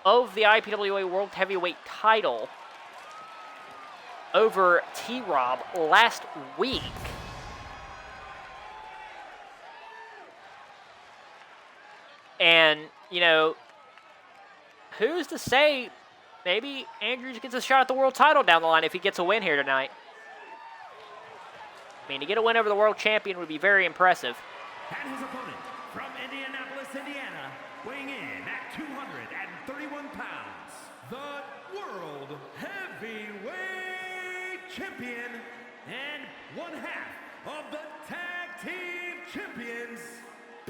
of the IPWA World Heavyweight title over T-Rob last week. And, you know, who's to say maybe Andrews gets a shot at the world title down the line if he gets a win here tonight. I mean, to get a win over the world champion would be very impressive. And his opponent from Indianapolis, Indiana, weighing in at 200 champion and one half of the tag team champions,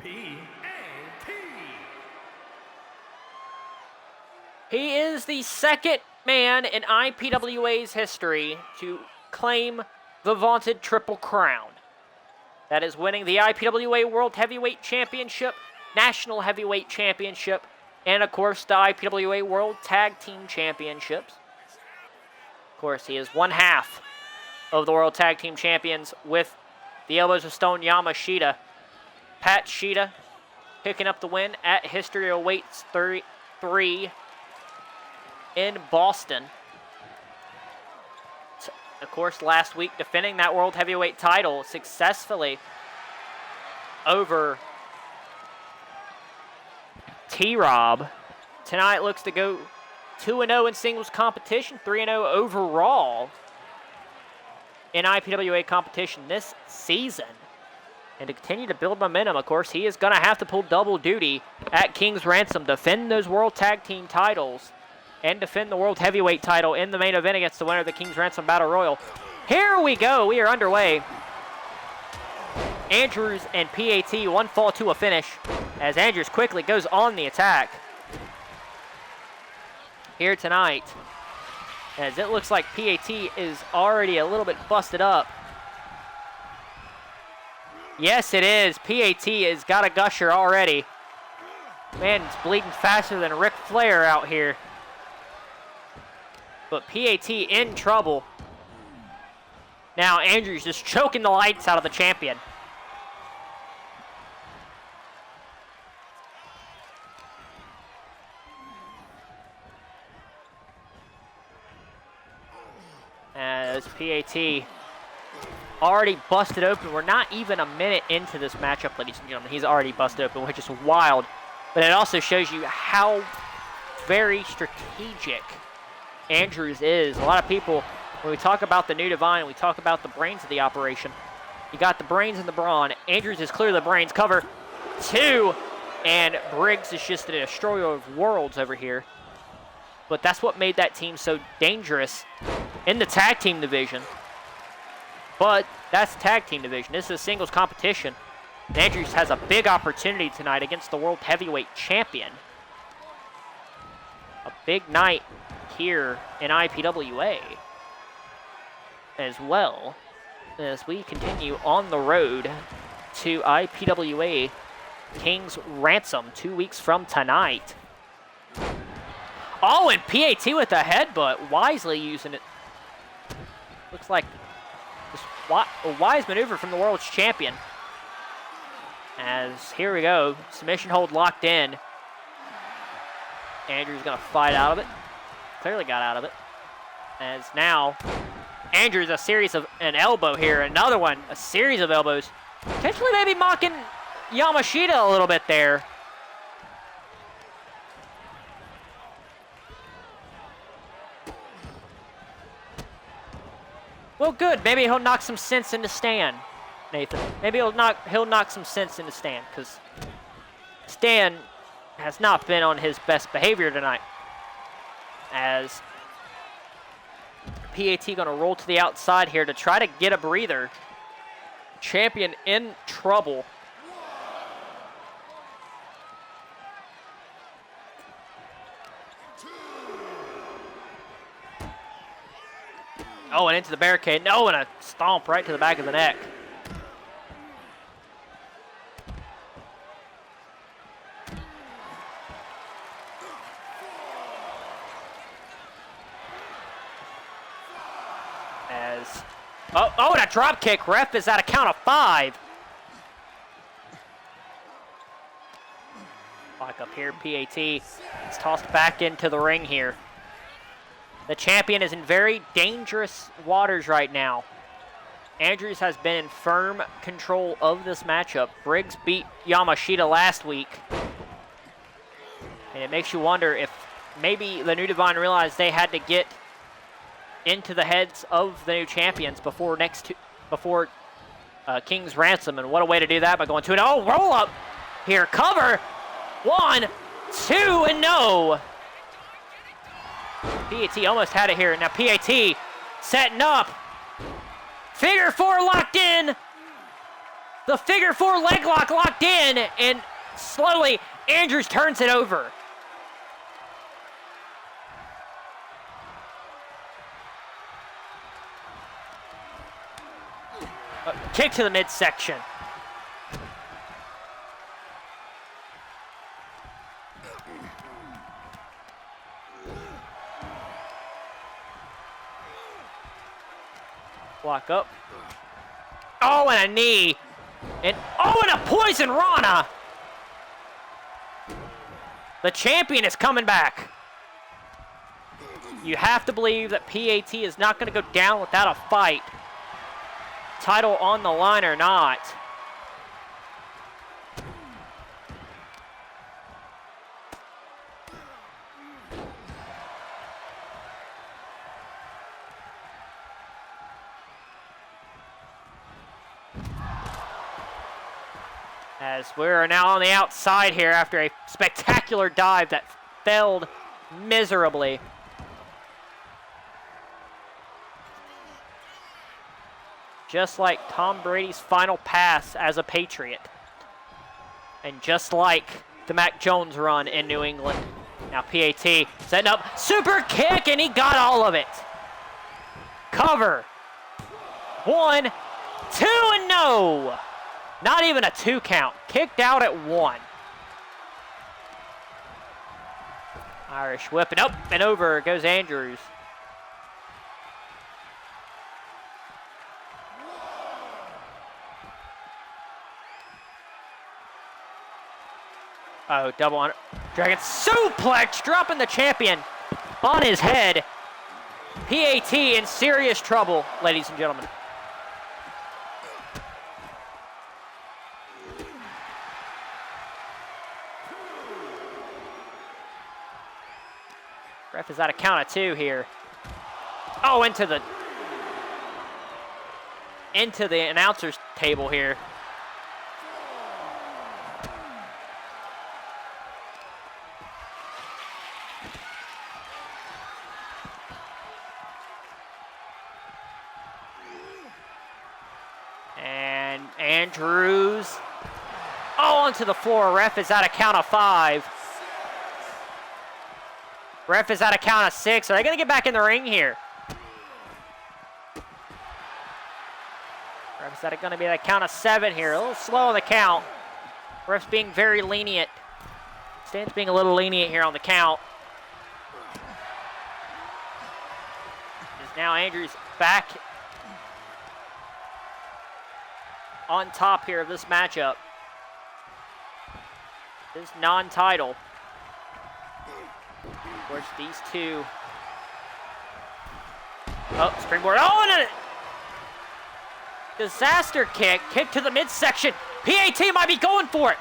P.A.T. He is the second man in IPWA's history to claim the vaunted Triple Crown. That is winning the IPWA World Heavyweight Championship, National Heavyweight Championship, and of course the IPWA World Tag Team Championships. Of course, he is one half of the World Tag Team Champions with the Elbows of Stone Yamashita. Pat Shida picking up the win at History Awaits 3 in Boston. Of course, last week defending that World Heavyweight title successfully over T-Rob. Tonight looks to go 2-0 in singles competition, 3-0 overall in IPWA competition this season. And to continue to build momentum, of course, he is going to have to pull double duty at King's Ransom, defend those World Tag Team titles, and defend the World Heavyweight title in the main event against the winner of the King's Ransom Battle Royal. Here we go. We are underway. Andrews and P.A.T. one fall to a finish as Andrews quickly goes on the attack here tonight, as it looks like P.A.T. is already a little bit busted up. Yes, it is. P.A.T. has got a gusher already. Man, it's bleeding faster than Ric Flair out here. But P.A.T. in trouble. Now Andrews just choking the lights out of the champion. As P.A.T. already busted open. We're not even a minute into this matchup, ladies and gentlemen. He's already busted open, which is wild. But it also shows you how very strategic Andrews is. A lot of people, when we talk about the New Divine, we talk about the brains of the operation. You got the brains and the brawn. Andrews is clearly the brains. Cover 2. And Briggs is just a destroyer of worlds over here. But that's what made that team so dangerous in the tag team division. But that's tag team division. This is a singles competition. Andrews has a big opportunity tonight against the World Heavyweight Champion. A big night here in IPWA as well, as we continue on the road to IPWA King's Ransom 2 weeks from tonight. Oh, and P.A.T. with a headbutt, wisely using it. Looks like a wise maneuver from the world's champion. As here we go, submission hold locked in. Andrews gonna fight out of it. Clearly got out of it. As now, Andrews an elbow here, another one, a series of elbows. Potentially maybe mocking Yamashita a little bit there. Well, good. Maybe he'll knock some sense into Stan, Nathan. Maybe he'll knock some sense into Stan, because Stan has not been on his best behavior tonight. As P.A.T. going to roll to the outside here to try to get a breather. Champion in trouble. Oh, and into the barricade. No, and a stomp right to the back of the neck. Oh, and a drop kick. Ref is at a count of 5. Lock up here, P.A.T. is tossed back into the ring here. The champion is in very dangerous waters right now. Andrews has been in firm control of this matchup. Briggs beat Yamashita last week. And it makes you wonder if maybe the New Divine realized they had to get into the heads of the new champions before King's Ransom. And what a way to do that by going 2-0. Roll up here. Cover. 1, 2, and no. P.A.T. almost had it here. Now P.A.T. setting up. Figure four locked in. The figure four leg lock locked in, and slowly Andrews turns it over. Kick to the midsection. Block up. Oh, and a knee. And a poison Rana. The champion is coming back. You have to believe that P.A.T. is not going to go down without a fight. Title on the line or not. As we're now on the outside here after a spectacular dive that failed miserably. Just like Tom Brady's final pass as a Patriot. And just like the Mac Jones run in New England. Now P.A.T. setting up, super kick, and he got all of it. Cover. 1, 2, and no. Not even a 2 count. Kicked out at 1. Irish whipping up and over goes Andrews. Oh, double on Dragon suplex, dropping the champion on his head. P.A.T. in serious trouble, ladies and gentlemen. Ref is at a count of 2 here. Oh, into the announcer's table here. And Andrews. Oh, onto the floor. Ref is at a count of 5. Ref is at a count of 6. Are they going to get back in the ring here? Ref is at going to be at a count of 7 here. A little slow on the count. Ref's being very lenient. Stan's being a little lenient here on the count. Is now Andrews back on top here of this matchup. This non-title. Of course, these two. Oh, springboard. Oh, and a disaster kick. Kick to the midsection. P.A.T. might be going for it.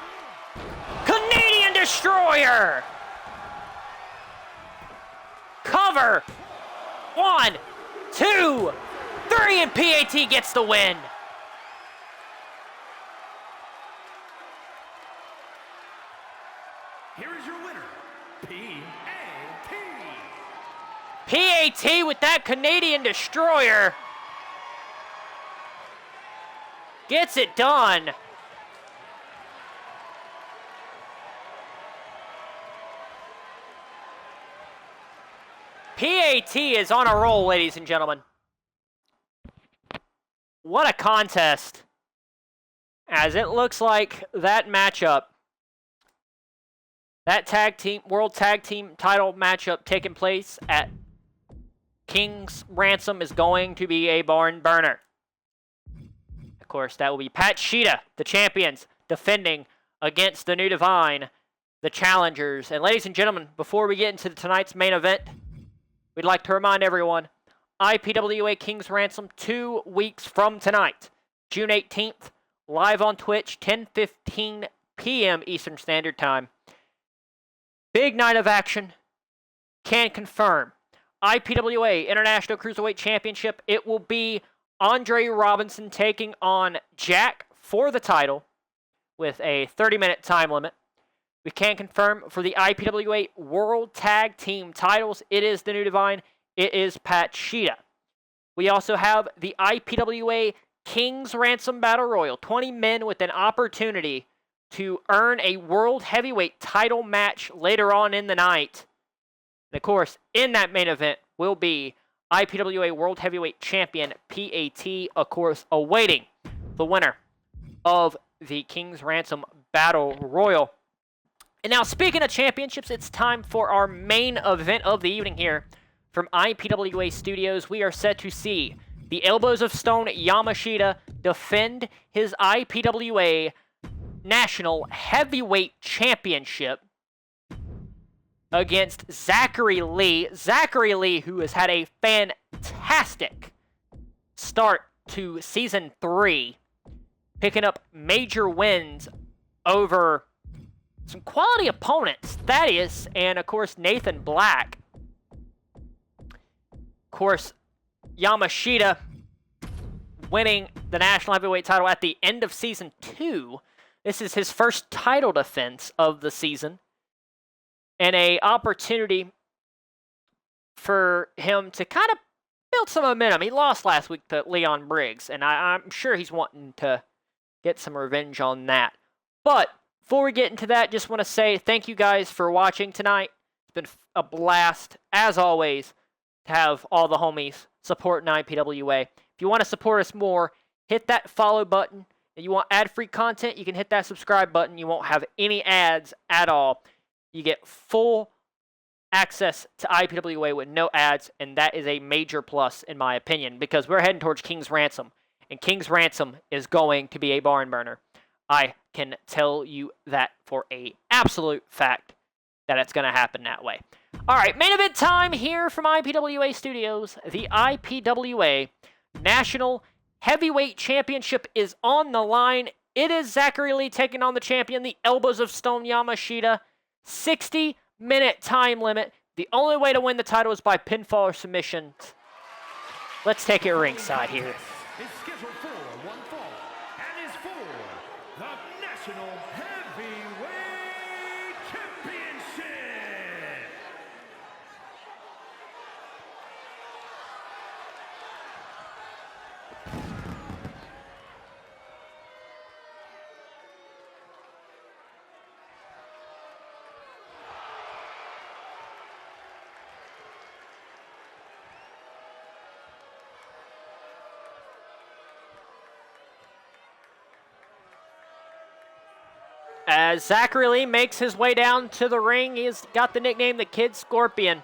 Canadian Destroyer. Cover. 1, 2, 3, and P.A.T. gets the win. Here is your winner, P.A.T. P.A.T. with that Canadian Destroyer gets it done. P.A.T. is on a roll, ladies and gentlemen. What a contest. As it looks like that matchup, that World Tag Team title matchup taking place at King's Ransom is going to be a barn burner. Of course, that will be P.A.T. Shida, the champions, defending against the New Divine, the challengers. And ladies and gentlemen, before we get into tonight's main event, we'd like to remind everyone, IPWA King's Ransom 2 weeks from tonight, June 18th, live on Twitch, 10:15 p.m. Eastern Standard Time. Big night of action. Can confirm. IPWA International Cruiserweight Championship. It will be Andre Robinson taking on Jack for the title with a 30-minute time limit. We can confirm for the IPWA World Tag Team titles, it is the New Divine. It is P.A.T. Shida. We also have the IPWA King's Ransom Battle Royal. 20 men with an opportunity to earn a World Heavyweight title match later on in the night. And of course, in that main event will be IPWA World Heavyweight Champion P.A.T, of course, awaiting the winner of the King's Ransom Battle Royal. And now, speaking of championships, it's time for our main event of the evening here from IPWA Studios. We are set to see the Elbows of Stone Yamashita defend his IPWA National Heavyweight Championship against Zachary Lee. Zachary Lee, who has had a fantastic start to Season 3, picking up major wins over some quality opponents, Thaddeus and, of course, Nathan Black. Of course, Yamashita winning the National Heavyweight title at the end of Season 2. This is his first title defense of the season, and an opportunity for him to kind of build some momentum. He lost last week to Leon Briggs, and I'm sure he's wanting to get some revenge on that. But before we get into that, just want to say thank you guys for watching tonight. It's been a blast, as always, to have all the homies supporting IPWA. If you want to support us more, hit that follow button. If you want ad-free content, you can hit that subscribe button. You won't have any ads at all. You get full access to IPWA with no ads, and that is a major plus, in my opinion, because we're heading towards King's Ransom, and King's Ransom is going to be a barn burner. I can tell you that for an absolute fact that it's going to happen that way. All right, main event time here from IPWA Studios. The IPWA National Heavyweight Championship is on the line. It is Zachary Lee taking on the champion, the Elbows of Stone Yamashita. 60-minute time limit. The only way to win the title is by pinfall or submission. Let's take it ringside here. Is scheduled for one fall and is for the National Heavyweight Championship. As Zachary Lee makes his way down to the ring, he's got the nickname the Kid Scorpion.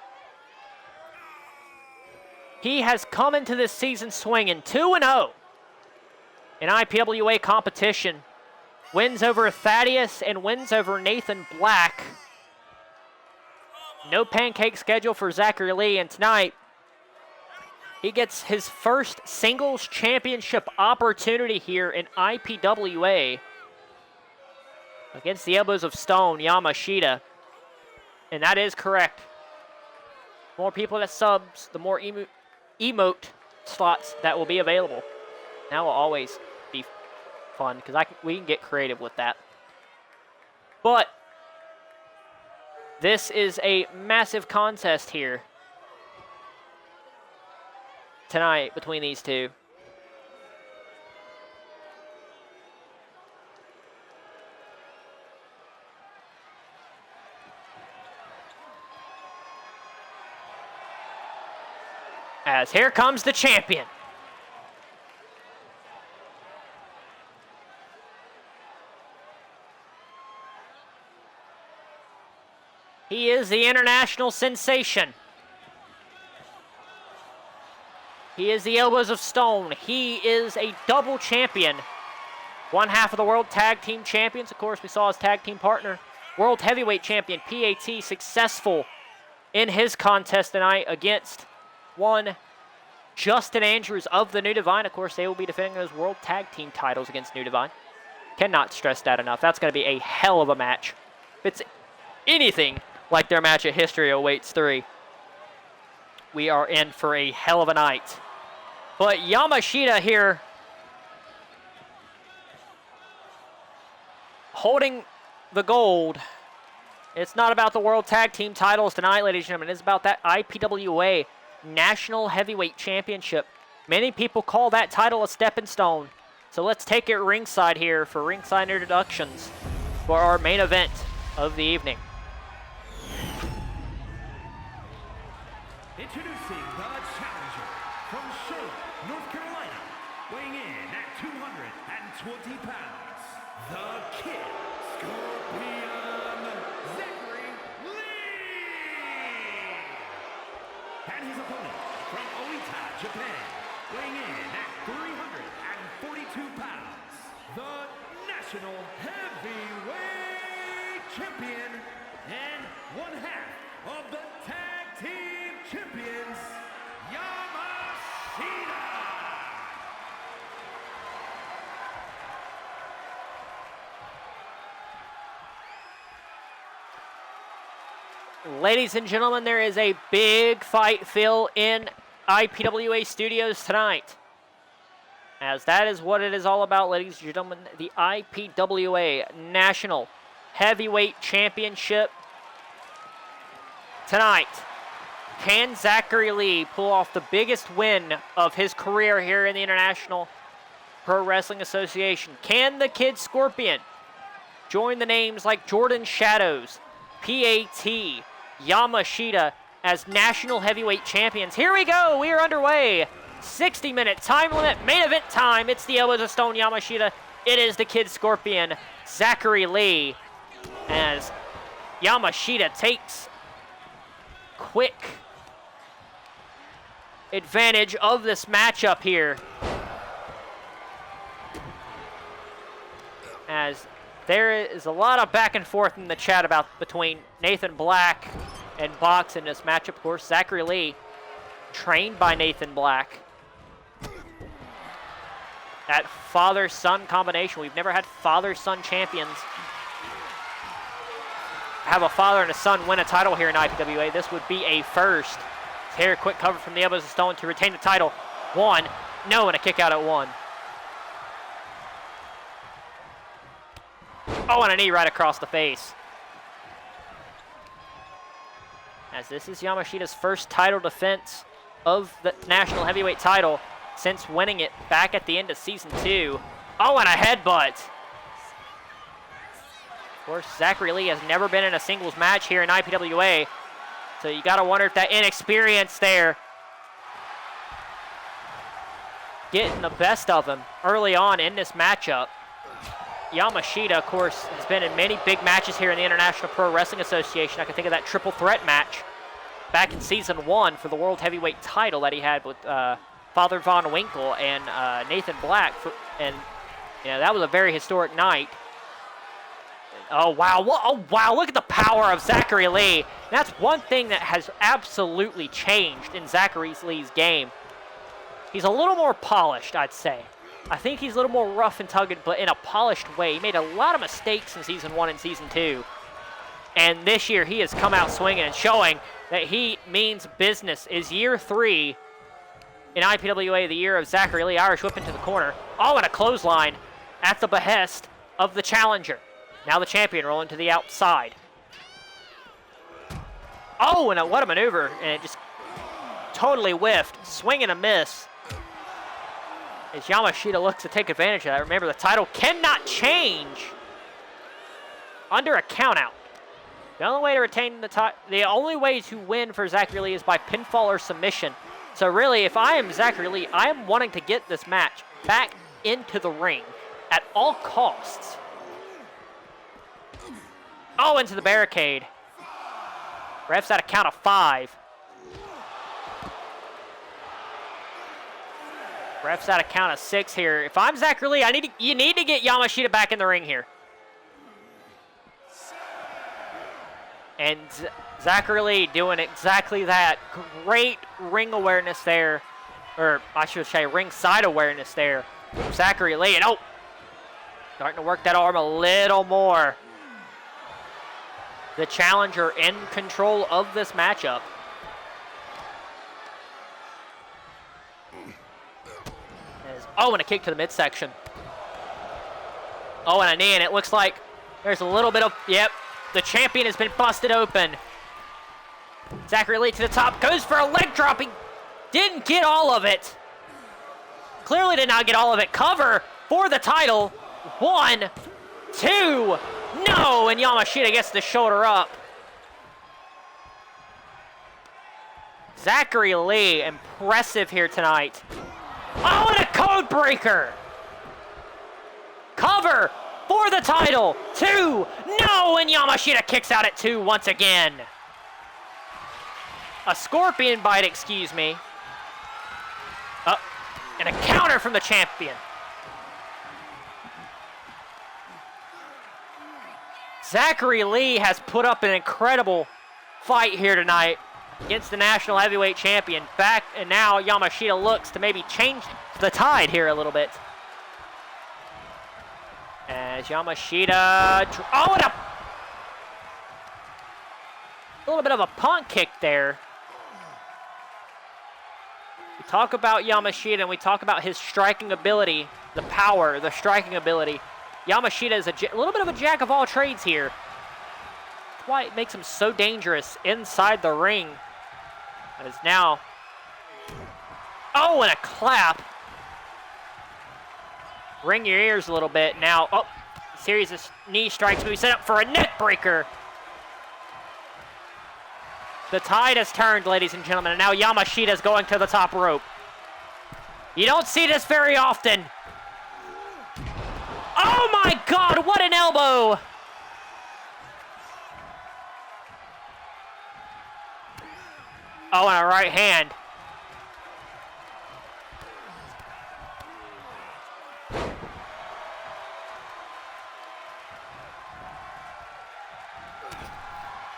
He has come into this season swinging 2-0 in IPWA competition. Wins over Thaddeus and wins over Nathan Black. No pancake schedule for Zachary Lee, and tonight he gets his first singles championship opportunity here in IPWA against the Elbows of Stone Yamashita. And that is correct. The more people that subs, the more emote slots that will be available. That will always be fun because we can get creative with that. But this is a massive contest here tonight between these two. As here comes the champion. He is the international sensation. He is the Elbows of Stone. He is a double champion. One half of the World Tag Team Champions. Of course, we saw his tag team partner, World Heavyweight Champion P.A.T, successful in his contest tonight against one Justin Andrews of the New Divine. Of course, they will be defending those World Tag Team titles against New Divine. Cannot stress that enough. That's going to be a hell of a match. If it's anything like their match at History Awaits 3, we are in for a hell of a night. But Yamashita here holding the gold. It's not about the World Tag Team titles tonight, ladies and gentlemen. It's about that IPWA National Heavyweight Championship. Many people call that title a stepping stone. So let's take it ringside here for ringside introductions for our main event of the evening. Introducing the challenger from Charlotte, North Carolina, weighing in at 220 pounds, the Kid Scorpion, Zachary Lee! And his opponent from Oita, Japan, weighing in at 342 pounds, the National Heavyweight Champion and one half of the Tag Team Champions, Yamashita! Ladies and gentlemen, there is a big fight feel in IPWA studios tonight. As that is what it is all about, ladies and gentlemen, the IPWA National Heavyweight Championship. Tonight, can Zachary Lee pull off the biggest win of his career here in the International Pro Wrestling Association? Can the Kid Scorpion join the names like Jordan Shadows, P.A.T, Yamashita as National Heavyweight Champions? Here we go. We are underway. 60-minute time limit, main event time. It's the Elbows of Stone Yamashita. It is the Kid Scorpion, Zachary Lee, as Yamashita takes quick advantage of this matchup here. As there is a lot of back and forth in the chat about between Nathan Black and Box in this matchup. Of course, Zachary Lee, trained by Nathan Black. That father-son combination. We've never had father-son champions have a father and a son win a title here in IPWA. This would be a first. Here, quick cover from the Elbows of Stone to retain the title. One, no, and a kick out at one. Oh, and a knee right across the face. As this is Yamashita's first title defense of the National Heavyweight title since winning it back at the end of Season 2. Oh, and a headbutt. Of course, Zachary Lee has never been in a singles match here in IPWA, so you got to wonder if that inexperience there getting the best of him early on in this matchup. Yamashita, of course, has been in many big matches here in the International Pro Wrestling Association. I can think of that triple threat match back in Season 1 for the World Heavyweight title that he had with Father Von Winkle and Nathan Black. And you know, that was a very historic night. Oh, wow. Oh, wow. Look at the power of Zachary Lee. That's one thing that has absolutely changed in Zachary Lee's game. He's a little more polished, I'd say. I think he's a little more rough and tugged, but in a polished way. He made a lot of mistakes in Season 1 and Season 2. And this year, he has come out swinging and showing that he means business. Is year 3 in IPWA, the year of Zachary Lee. Irish whip into the corner. Oh, and a clothesline at the behest of the challenger. Now the champion rolling to the outside. Oh, and what a maneuver. And it just totally whiffed. Swing and a miss. As Yamashita looks to take advantage of that. Remember, the title cannot change under a countout. The only way to retain the only way to win for Zachary Lee is by pinfall or submission. So really, if I am Zachary Lee, I am wanting to get this match back into the ring at all costs. Oh, into the barricade. Ref's at a count of 5. Ref's at a count of 6 here. If I'm Zachary Lee, you need to get Yamashita back in the ring here. And Zachary Lee doing exactly that. Great ring awareness there. Or I should say ringside awareness there. Zachary Lee. And oh, starting to work that arm a little more. The challenger in control of this matchup. Oh, and a kick to the midsection. Oh, and a knee, and it looks like there's a little bit of, yep, the champion has been busted open. Zachary Lee to the top, goes for a leg drop. He didn't get all of it. Clearly did not get all of it. Cover for the title. 1, 2, no, and Yamashita gets the shoulder up. Zachary Lee, impressive here tonight. Oh, and a code breaker. Cover for the title. 2, no, and Yamashita kicks out at 2 once again. A scorpion bite, excuse me. Oh, and a counter from the champion. Zachary Lee has put up an incredible fight here tonight against the National Heavyweight Champion. Back, and now Yamashita looks to maybe change the tide here a little bit. As Yamashita, oh, and a little bit of a punt kick there. We talk about Yamashita and we talk about his striking ability, the power, the striking ability. Yamashita is a little bit of a jack of all trades here. That's why it makes him so dangerous inside the ring. As now, oh, and a clap. Ring your ears a little bit. Now, oh, series of knee strikes. We set up for a neck breaker. The tide has turned, ladies and gentlemen, and now Yamashita is going to the top rope. You don't see this very often. Oh my God, what an elbow! Oh, and a right hand.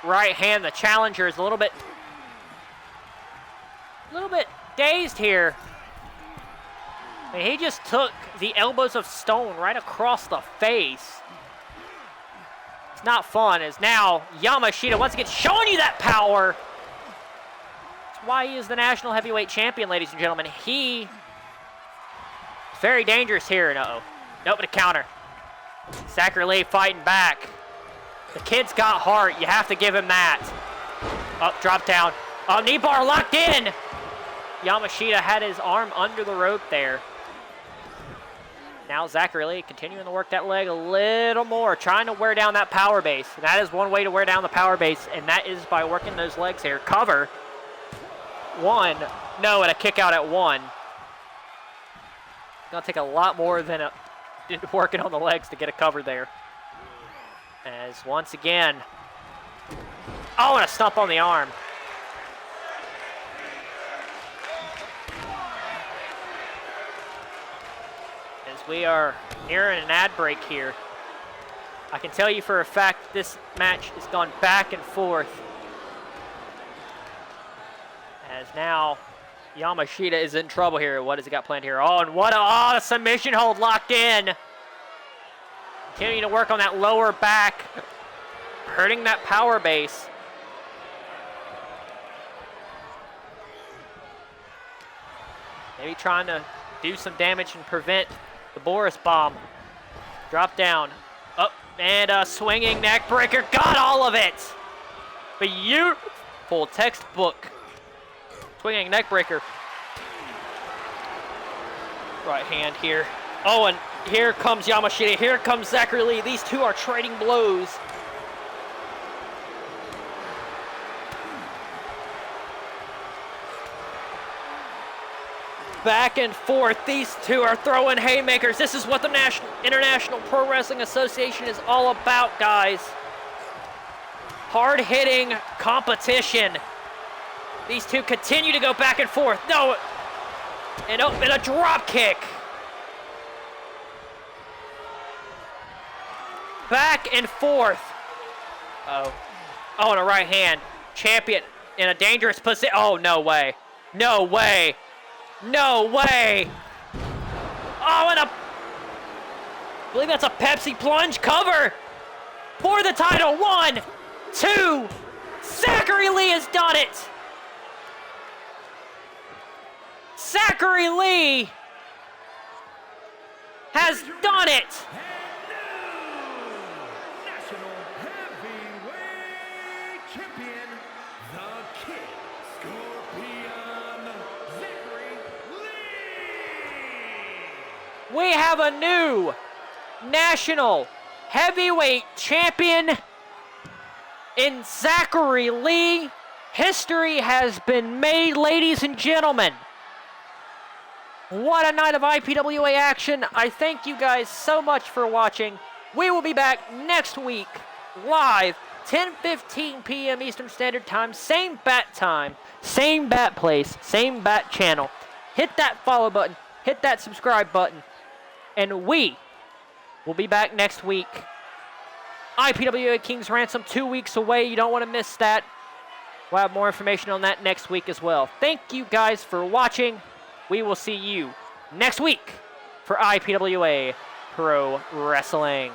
Right hand, the challenger is a little bit dazed here. I mean, he just took the elbows of stone right across the face. It's not fun, as now Yamashita once again showing you that power. That's why he is the National Heavyweight Champion, ladies and gentlemen. He is very dangerous here. And uh-oh. Nope, but a counter. Zachary Lee fighting back. The kid's got heart. You have to give him that. Oh, drop down. Oh, knee bar locked in. Yamashita had his arm under the rope there. Now Zachary Lee continuing to work that leg a little more, trying to wear down that power base. And that is one way to wear down the power base, and that is by working those legs here. Cover. 1. No, and a kick out at 1. It's going to take a lot more than working on the legs to get a cover there. As once again, oh, and a stomp on the arm. As we are nearing an ad break here, I can tell you for a fact this match has gone back and forth. As now Yamashita is in trouble here. What has he got planned here? Oh, and what a submission hold locked in. Continuing to work on that lower back, hurting that power base. Maybe trying to do some damage and prevent the Boris bomb. Drop down. Up, and a swinging neck breaker. Got all of it. Beautiful textbook. Swinging neck breaker. Right hand here. Oh, and here comes Yamashita. Here comes Zachary Lee. These two are trading blows. Back and forth. These two are throwing haymakers. This is what the International Pro Wrestling Association is all about, guys. Hard-hitting competition. These two continue to go back and forth. No, and a drop kick. Back and forth. Oh, and a right hand. Champion in a dangerous position. Oh, no way. No way. No way. Oh, and I believe that's a Pepsi plunge cover for the title. 1, 2. Zachary Lee has done it. Zachary Lee has done it. National Heavyweight Champion, the King, Scorpion, Zachary Lee. we have a new national heavyweight champion in Zachary Lee. History has been made, ladies and gentlemen. What a night of IPWA action. I thank you guys so much for watching. We will be back next week, live, 10:15 p.m. Eastern Standard Time, same bat time, same bat place, same bat channel. Hit that follow button, hit that subscribe button, and we will be back next week. IPWA King's Ransom, 2 weeks away. You don't want to miss that. We'll have more information on that next week as well. Thank you guys for watching. We will see you next week for IPWA Pro Wrestling.